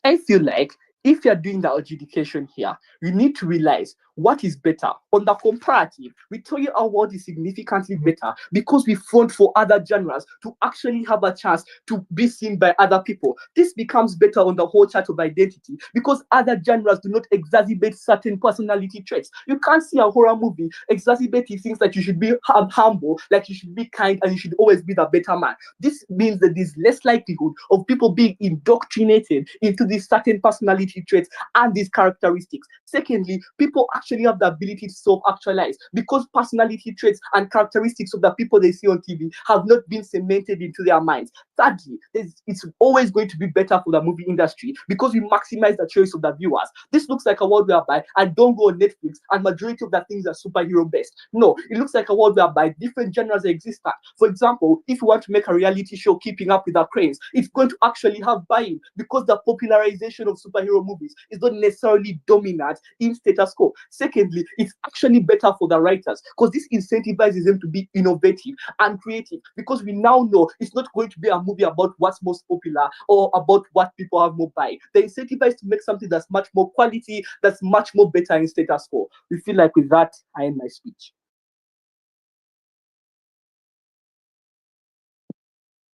I feel like if you're doing the adjudication here, you need to realize what is better. On the comparative, we tell you our world is significantly better because we front for other genres to actually have a chance to be seen by other people. This becomes better on the whole chart of identity because other genres do not exacerbate certain personality traits. You can't see a horror movie exacerbating things like you should be humble, like you should be kind, and you should always be the better man. This means that there's less likelihood of people being indoctrinated into these certain personality traits and these characteristics. Secondly, people actually have the ability to self-actualize because personality traits and characteristics of the people they see on TV have not been cemented into their minds. Thirdly, it's always going to be better for the movie industry because we maximize the choice of the viewers. This looks like a world whereby I don't go on Netflix and majority of the things are superhero based. No, it looks like a world whereby different genres exist. For example, if you want to make a reality show keeping up with the cranes, it's going to actually have buy-in because the popularization of superhero movies is not necessarily dominant in status quo. Secondly, it's actually better for the writers because this incentivizes them to be innovative and creative because we now know it's not going to be a movie about what's most popular or about what people have more buy. They're incentivized to make something that's much more quality, that's much more better in status quo. We feel like with that, I end my speech.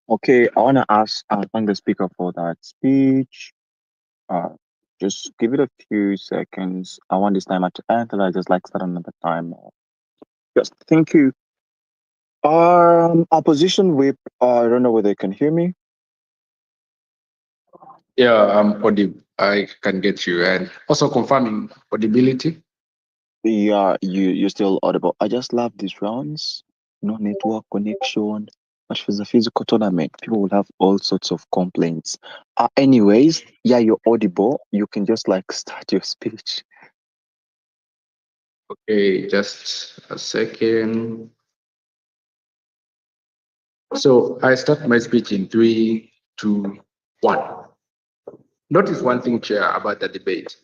Okay, I want to thank the speaker for that speech. Just give it a few seconds. I want this timer to end, and I just like start another timer. Yes, thank you. Opposition whip. I don't know whether you can hear me. Yeah, audible. I can get you. And also confirming audibility. Yeah, you're still audible. I just love these rounds. No network connection. But if it's a physical tournament, people will have all sorts of complaints. Anyways, yeah, you're audible. You can just like start your speech. Okay, just a second. So I start my speech in 3, 2, 1. Notice one thing, Chair, about the debate.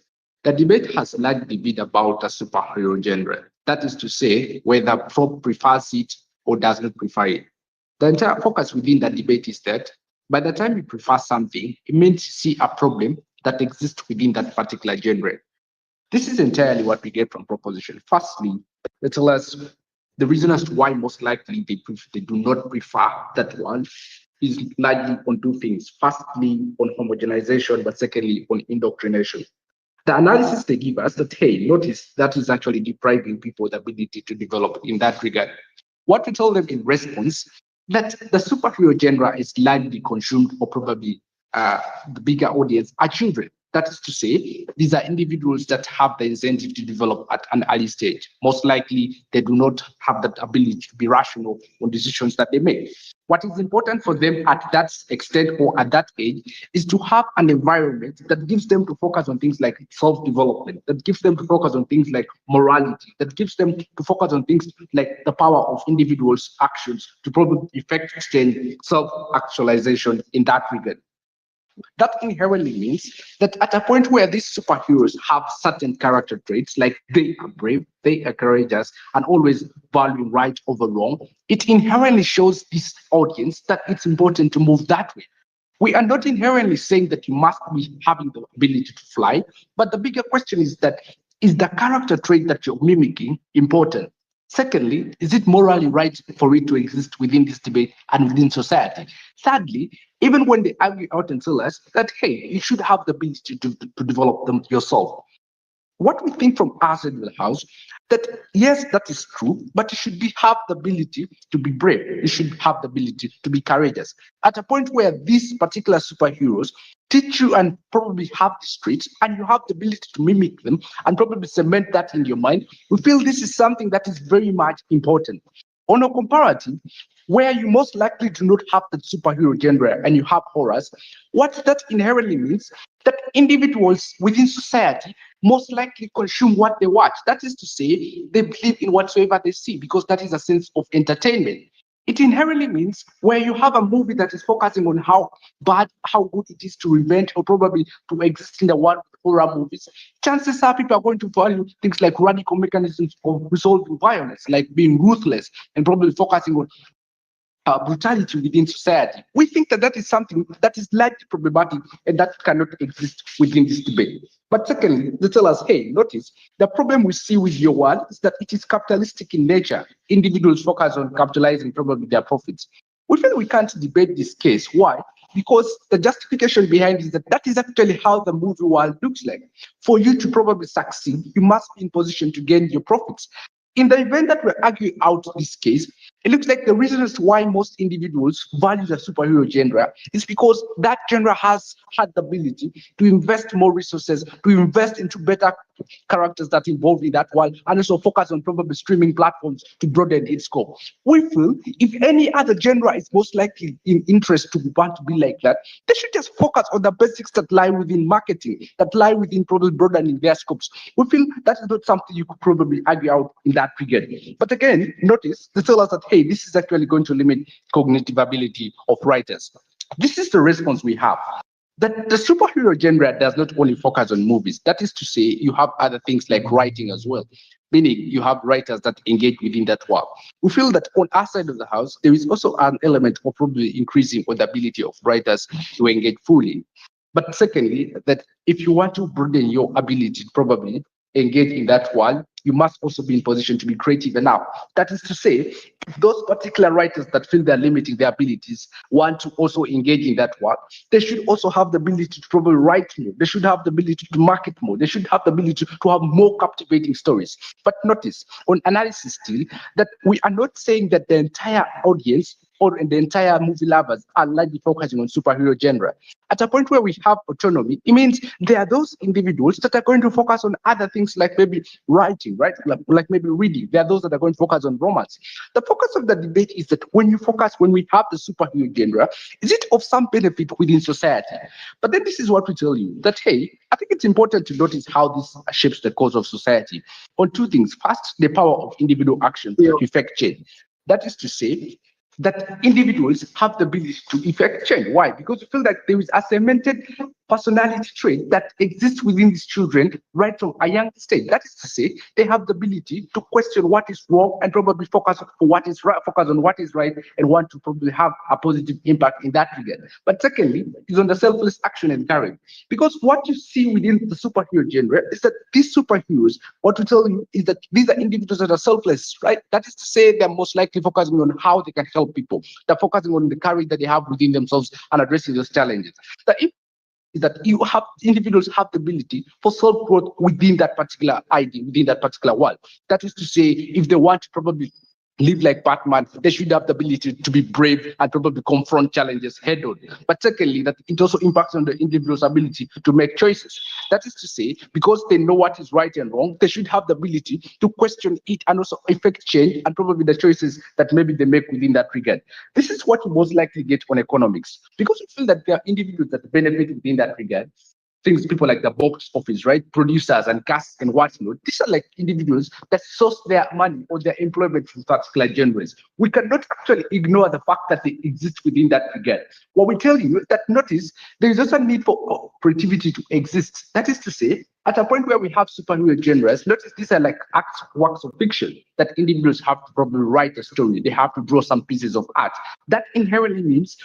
The debate has largely been about a superhero genre. That is to say, whether Prop prefers it or does not prefer it. The entire focus within the debate is that by the time you prefer something, it means you see a problem that exists within that particular genre. This is entirely what we get from proposition. Firstly, they tell us the reason as to why most likely they do not prefer that one is largely on two things. Firstly, on homogenization, but secondly, on indoctrination. The analysis they give us that, hey, notice that is actually depriving people the ability to develop in that regard. What we tell them in response, that the superhero genre is largely consumed, or probably the bigger audience are children. That is to say, these are individuals that have the incentive to develop at an early stage. Most likely, they do not have that ability to be rational on decisions that they make. What is important for them at that extent or at that age is to have an environment that gives them to focus on things like self-development, that gives them to focus on things like morality, that gives them to focus on things like the power of individuals' actions to probably effect self-actualization in that regard. That inherently means that at a point where these superheroes have certain character traits, like they are brave, they are courageous, and always value right over wrong, it inherently shows this audience that it's important to move that way. We are not inherently saying that you must be having the ability to fly, but the bigger question is that is the character trait that you're mimicking important? Secondly, is it morally right for it to exist within this debate and within society? Thirdly, even when they argue out and tell us that, hey, you should have the ability to develop them yourself. What we think from our side of the house, that yes, that is true, but you should have the ability to be brave. You should have the ability to be courageous. At a point where these particular superheroes teach you and probably have these traits, and you have the ability to mimic them and probably cement that in your mind, we feel this is something that is very much important. On a comparative, where you most likely do not have the superhero genre and you have horrors, what that inherently means that individuals within society most likely consume what they watch. That is to say, they believe in whatsoever they see because that is a sense of entertainment. It inherently means where you have a movie that is focusing on how bad, how good it is to revenge or probably to exist in the world of horror movies, chances are people are going to value things like radical mechanisms of resolving violence, like being ruthless and probably focusing on brutality within society. We think that that is something that is largely problematic and that cannot exist within this debate. But secondly, they tell us, hey, notice the problem we see with your world is that it is capitalistic in nature. Individuals focus on capitalizing probably their profits. We feel we can't debate this case. Why? Because the justification behind it is that that is actually how the movie world looks like. For you to probably succeed, you must be in position to gain your profits. In the event that we're arguing out this case, it looks like the reason as to why most individuals value the superhero genre is because that genre has had the ability to invest more resources, to invest into better characters that involve in that world, and also focus on probably streaming platforms to broaden its scope. We feel if any other genre is most likely in interest to want to be like that, they should just focus on the basics that lie within marketing, that lie within probably broadening their scopes. We feel that is not something you could probably argue out in that regard. But again, notice they tell us that, hey, this is actually going to limit cognitive ability of writers. This is the response we have. That the superhero genre does not only focus on movies. That is to say, you have other things like writing as well, meaning you have writers that engage within that work. We feel that on our side of the house, there is also an element of probably increasing the ability of writers to engage fully. But secondly, that if you want to broaden your ability to probably engage in that world, you must also be in position to be creative enough. That is to say, if those particular writers that feel they're limiting their abilities want to also engage in that work, they should also have the ability to probably write more. They should have the ability to market more. They should have the ability to have more captivating stories. But notice, on analysis still, that we are not saying that the entire audience or the entire movie lovers are largely focusing on superhero genre. At a point where we have autonomy, it means there are those individuals that are going to focus on other things like maybe writing, right? Like maybe reading. There are those that are going to focus on romance. The focus of the debate is that when we have the superhero genre, is it of some benefit within society? But then this is what we tell you, that, hey, I think it's important to notice how this shapes the course of society on two things. First, the power of individual action to effect change. That is to say, that individuals have the ability to effect change. Why? Because we feel that there is a cemented personality trait that exists within these children right from a young stage. That is to say, they have the ability to question what is wrong and probably focus on what is right, and want to probably have a positive impact in that regard. But secondly, is on the selfless action and courage. Because what you see within the superhero genre is that these superheroes, what we tell you is that these are individuals that are selfless, right? That is to say, they're most likely focusing on how they can help people. They're focusing on the courage that they have within themselves and addressing those challenges. Is that individuals have the ability for self-growth within that particular idea, within that particular world. That is to say, if they want to probably live like Batman, they should have the ability to be brave and probably confront challenges head on. But secondly, that it also impacts on the individual's ability to make choices. That is to say, because they know what is right and wrong, they should have the ability to question it and also effect change and probably the choices that maybe they make within that regard. This is what you most likely get on economics, because we feel that there are individuals that benefit within that regard. Things, people like the box office, right? Producers and casts and whatnot. These are like individuals that source their money or their employment from particular genres. We cannot actually ignore the fact that they exist within that regard. What we tell you is that notice there is also a need for creativity to exist. That is to say, at a point where we have superhero genres, notice these are like works of fiction that individuals have to probably write a story. They have to draw some pieces of art. That inherently means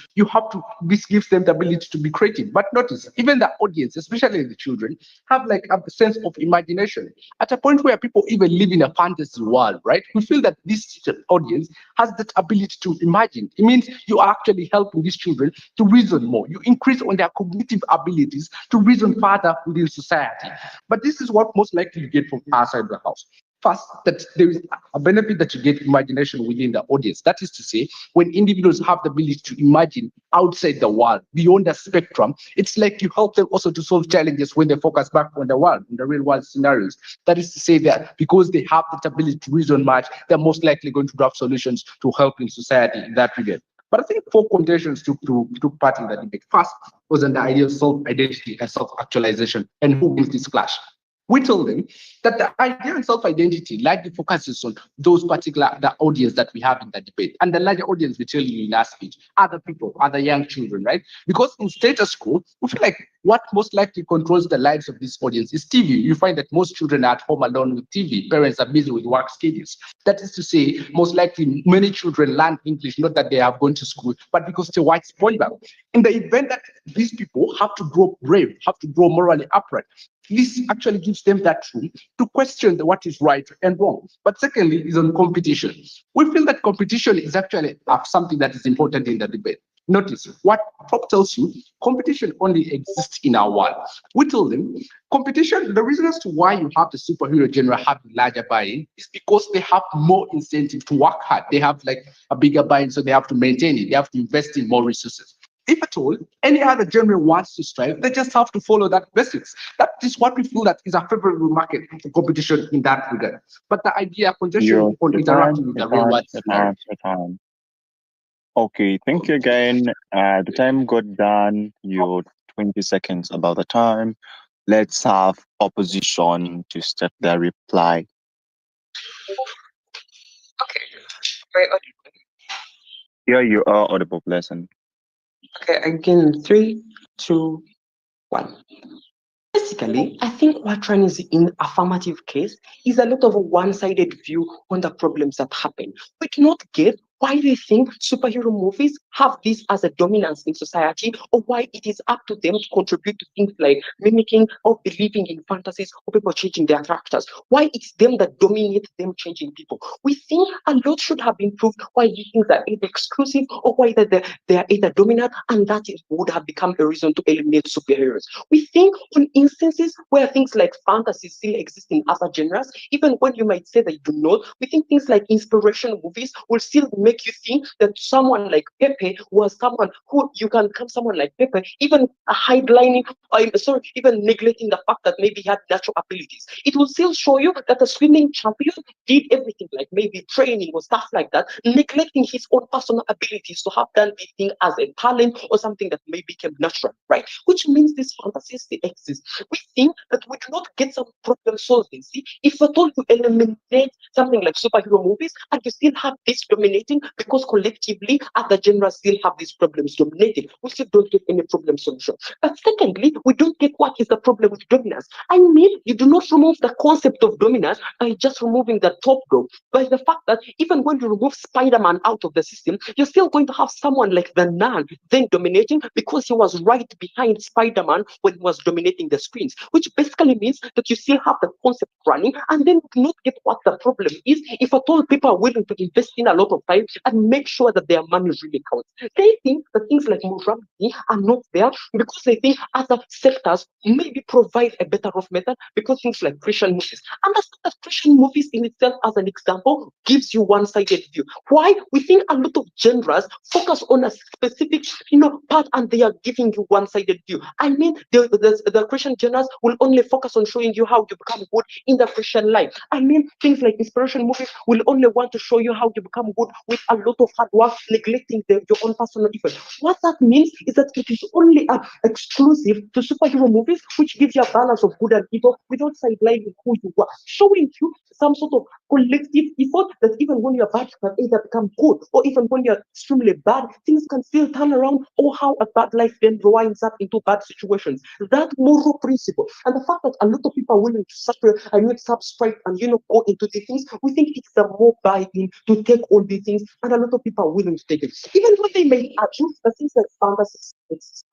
this gives them the ability to be creative. But notice, even the audience, especially the children, have like a sense of imagination. At a point where people even live in a fantasy world, right? We feel that this audience has that ability to imagine. It means you are actually helping these children to reason more. You increase on their cognitive abilities to reason further within society. But this is what most likely you get from outside the house. First, that there is a benefit that you get imagination within the audience. That is to say, when individuals have the ability to imagine outside the world, beyond the spectrum, it's like you help them also to solve challenges when they focus back on the world, in the real world scenarios. That is to say that because they have that ability to reason much, they're most likely going to draft solutions to help in society in that regard. But I think 4 conditions took part in the debate. First was on the idea of self-identity and self-actualization and who wins this clash. We told them that the idea of self-identity largely focuses on those the audience that we have in the debate. And the larger audience we tell you in our speech, other people, other young children, right? Because in status quo, we feel like what most likely controls the lives of this audience is TV. You find that most children are at home alone with TV. Parents are busy with work schedules. That is to say, most likely many children learn English, not that they have gone to school, but because they watch SpongeBob. In the event that these people have to grow brave, have to grow morally upright, this actually gives them that room to question what is right and wrong. But secondly, is on competition. We feel that competition is actually something that is important in the debate. Notice what Prop tells you, competition only exists in our world. We told them competition, the reason as to why you have the superhero genre have larger buy-in is because they have more incentive to work hard. They have like a bigger buy-in, so they have to maintain it. They have to invest in more resources. If at all, any other genre wants to strive, they just have to follow that basics. That is what we feel that is a favorable market for competition in that regard. But the idea of congestion on interacting with the real world. Okay, thank you again. The time got done. Your 20 seconds about the time. Let's have opposition to start their reply. Okay. Very audible. Here you are, audible lesson. Okay, again, 3, 2, 1. Basically, I think what runs in affirmative case is a lot of a one-sided view on the problems that happen. We do not get why they think superhero movies have this as a dominance in society, or why it is up to them to contribute to things like mimicking or believing in fantasies or people changing their characters. Why it's them that dominate them changing people. We think a lot should have been proved why these things are either exclusive or why they are either dominant, and that would have become a reason to eliminate superheroes. We think on instances where things like fantasy still exist in other genres, even when you might say they do not, we think things like inspirational movies will still make you think that someone like Pepe was someone who you can come someone like Pepe, even hidelining, even neglecting the fact that maybe he had natural abilities. It will still show you that the swimming champion did everything, like maybe training or stuff like that, neglecting his own personal abilities to have done the thing as a talent or something that maybe became natural, right? Which means these fantasies still exist. We think that we do not get some problem solving. See, if at all you eliminate something like superhero movies and you still have this dominating because collectively other genres still have these problems dominating, we still don't get any problem solution. But secondly, we don't get what is the problem with dominance. I mean, you do not remove the concept of dominance by just removing the top dog, by the fact that even when you remove Spider-Man out of the system, you're still going to have someone like the Nun then dominating because he was right behind Spider-Man when he was dominating the screens, which basically means that you still have the concept running, and then you do not get what the problem is if at all people are willing to invest in a lot of time and make sure that their money really counts. They think that things like morality are not there because they think other sectors maybe provide a better off method, because things like Christian movies. Understand that Christian movies in itself, as an example, gives you one-sided view. Why? We think a lot of genres focus on a specific, part, and they are giving you one-sided view. I mean, the Christian genres will only focus on showing you how you become good in the Christian life. I mean, things like inspiration movies will only want to show you how you become good with a lot of hard work, neglecting your own personal effort. What that means is that it is only exclusive to superhero movies, which gives you a balance of good and evil without sidelining who you are, showing you some sort of collective effort that even when you're bad, you can either become good, or even when you're extremely bad, things can still turn around, or how a bad life then winds up into bad situations. That moral principle, and the fact that a lot of people are willing to subscribe and go into the things, we think it's the more buy-in to take all the things, and a lot of people are willing to take it. Even when they may argue the things like fantasies,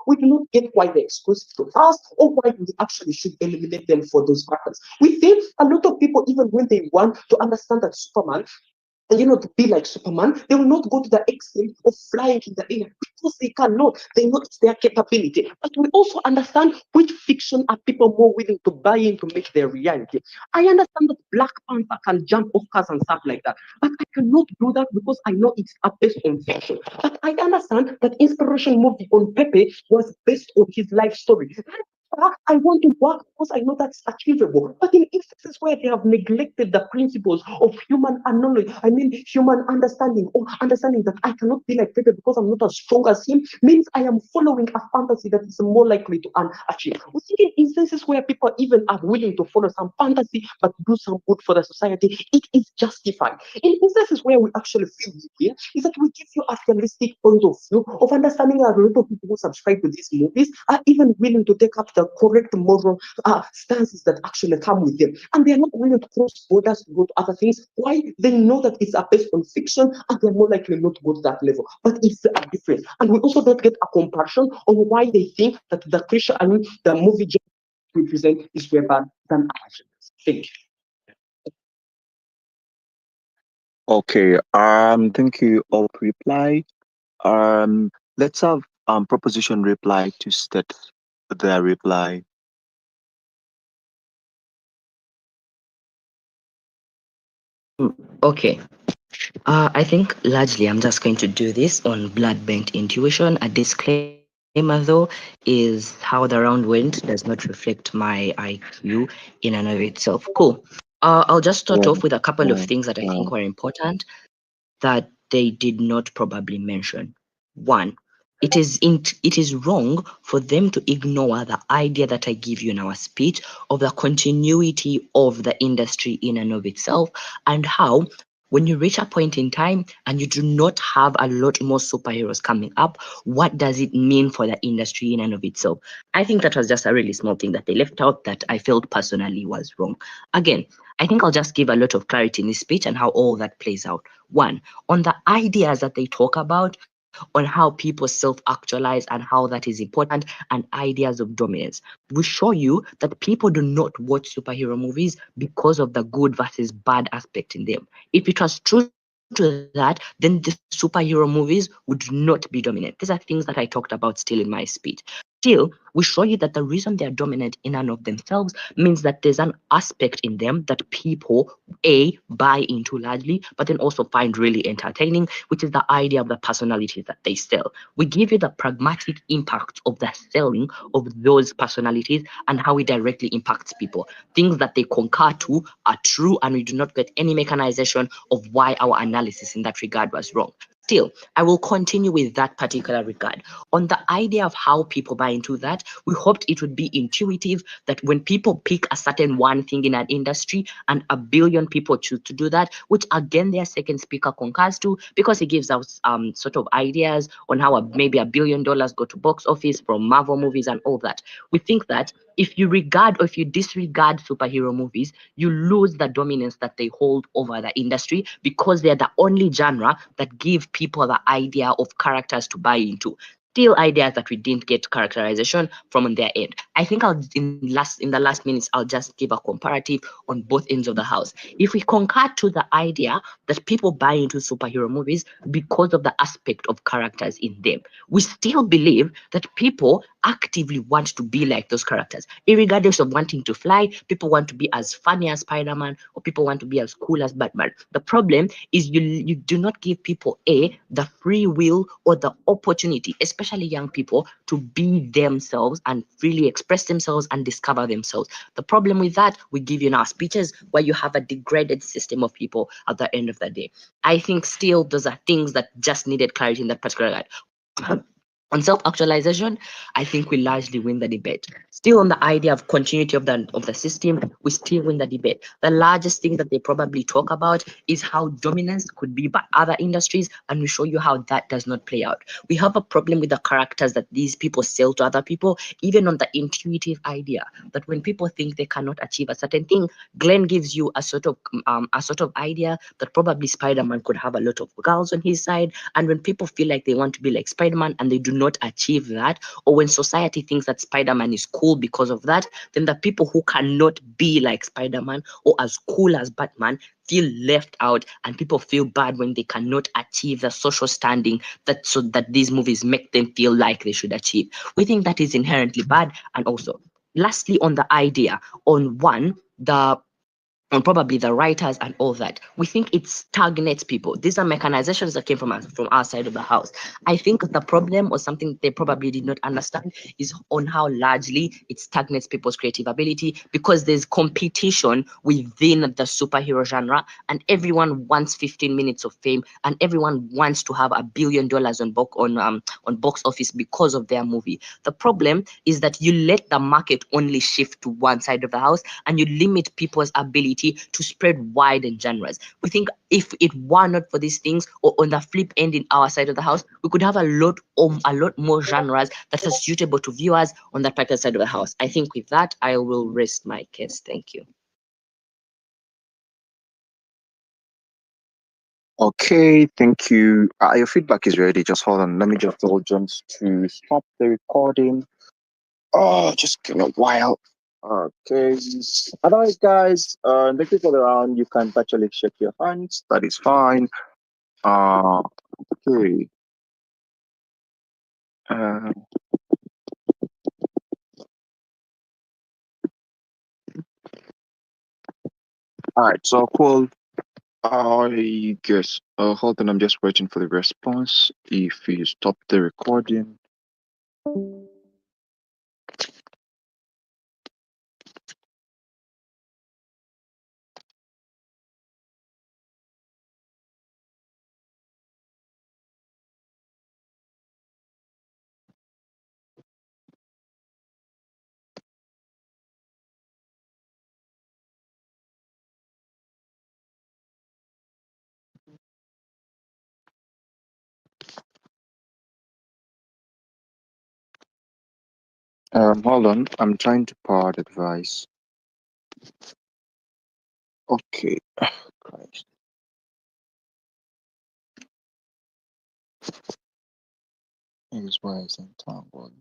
we do not get why they're exclusive to us, or why we actually should eliminate them for those factors. We think a lot of people, even when they want to understand that Superman, to be like Superman, they will not go to the extent of flying in the air because they cannot. They know it's their capability. But we also understand which fiction are people more willing to buy in to make their reality. I understand that Black Panther can jump off cars and stuff like that, but I cannot do that because I know it's based on fiction. But I understand that inspiration movie on Pepe was based on his life story. I want to work because I know that's achievable. But in instances where they have neglected the principles of human knowledge, human understanding, or understanding that I cannot be like Pepe because I'm not as strong as him, means I am following a fantasy that is more likely to achieve. We think in instances where people even are willing to follow some fantasy but do some good for the society, it is justified. In instances where we actually feel here, is that we give you a realistic point of view of understanding that a lot of people who subscribe to these movies are even willing to take up the correct moral stances that actually come with them, and they are not willing to cross borders to go to other things. Why? They know that it's based on fiction, and they're more likely not to go to that level. But it's a difference, and we also don't get a comparison on why they think that the movie represent is way bad than ours. Thank you. Okay. Thank you all for reply. Let's have proposition reply to state their reply. Okay. I think largely I'm just going to do this on blood-bank intuition. A disclaimer, though, is how the round went does not reflect my IQ in and of itself. Cool. I'll just start off with a couple of things that I think were important that they did not probably mention. One, it is wrong for them to ignore the idea that I give you in our speech of the continuity of the industry in and of itself, and how when you reach a point in time and you do not have a lot more superheroes coming up, what does it mean for the industry in and of itself? I think that was just a really small thing that they left out that I felt personally was wrong. Again, I think I'll just give a lot of clarity in this speech and how all that plays out. One, on the ideas that they talk about, on how people self-actualize and how that is important, and ideas of dominance. We show you that people do not watch superhero movies because of the good versus bad aspect in them. If it was true to that, then the superhero movies would not be dominant. These are things that I talked about still in my speech. Still, we show you that the reason they're dominant in and of themselves means that there's an aspect in them that people buy into largely, but then also find really entertaining, which is the idea of the personalities that they sell. We give you the pragmatic impact of the selling of those personalities and how it directly impacts people. Things that they concur to are true, and we do not get any mechanization of why our analysis in that regard was wrong. Still, I will continue with that particular regard. On the idea of how people buy into that, we hoped it would be intuitive that when people pick a certain one thing in an industry and a billion people choose to do that, which again their second speaker concurs to, because it gives us sort of ideas on how maybe $1 billion go to box office from Marvel movies and all that. We think that if you regard or if you disregard superhero movies, you lose the dominance that they hold over the industry because they're the only genre that give people the idea of characters to buy into. Still ideas that we didn't get characterization from on their end. I think in the last minutes I'll just give a comparative on both ends of the house. If we concur to the idea that people buy into superhero movies because of the aspect of characters in them, we still believe that people actively want to be like those characters, irregardless of wanting to fly. People want to be as funny as Spider-Man, or people want to be as cool as Batman. The problem is you do not give people the free will or the opportunity, especially young people, to be themselves and freely express themselves and discover themselves. The problem with that, we give you in our speeches, where you have a degraded system of people at the end of the day. I think still those are things that just needed clarity in that particular regard. On self-actualization, I think we largely win the debate. Still on the idea of continuity of the system, we still win the debate. The largest thing that they probably talk about is how dominance could be by other industries, and we show you how that does not play out. We have a problem with the characters that these people sell to other people, even on the intuitive idea that when people think they cannot achieve a certain thing, Glenn gives you a sort of idea that probably Spider-Man could have a lot of girls on his side, and when people feel like they want to be like Spider-Man and they do not achieve that, or when society thinks that Spider-Man is cool because of that, then the people who cannot be like Spider-Man or as cool as Batman feel left out, and people feel bad when they cannot achieve the social standing that these movies make them feel like they should achieve. We think that is inherently bad. And also, lastly, on the idea on probably the writers and all that, we think it stagnates people. These are mechanizations that came from our side of the house. I think the problem, or something they probably did not understand, is on how largely it stagnates people's creative ability, because there's competition within the superhero genre, and everyone wants 15 minutes of fame, and everyone wants to have $1 billion on box office because of their movie. The problem is that you let the market only shift to one side of the house, and you limit people's ability to spread wide in genres. We think if it were not for these things, or on the flip end in our side of the house, we could have a lot more genres that are suitable to viewers on that particular side of the house. I think with that, I will rest my case. Thank you. Okay, thank you. Your feedback is ready. Just hold on. Let me just tell Jones to stop the recording. Oh, just give me a while. Okay. Otherwise, guys, the people around, you can virtually shake your hands. That is fine. Okay. All right. So cool. I guess. Hold on. I'm just waiting for the response. If you stop the recording. Hold on. I'm trying to power the device. Okay. Christ. Here's why it's entangled.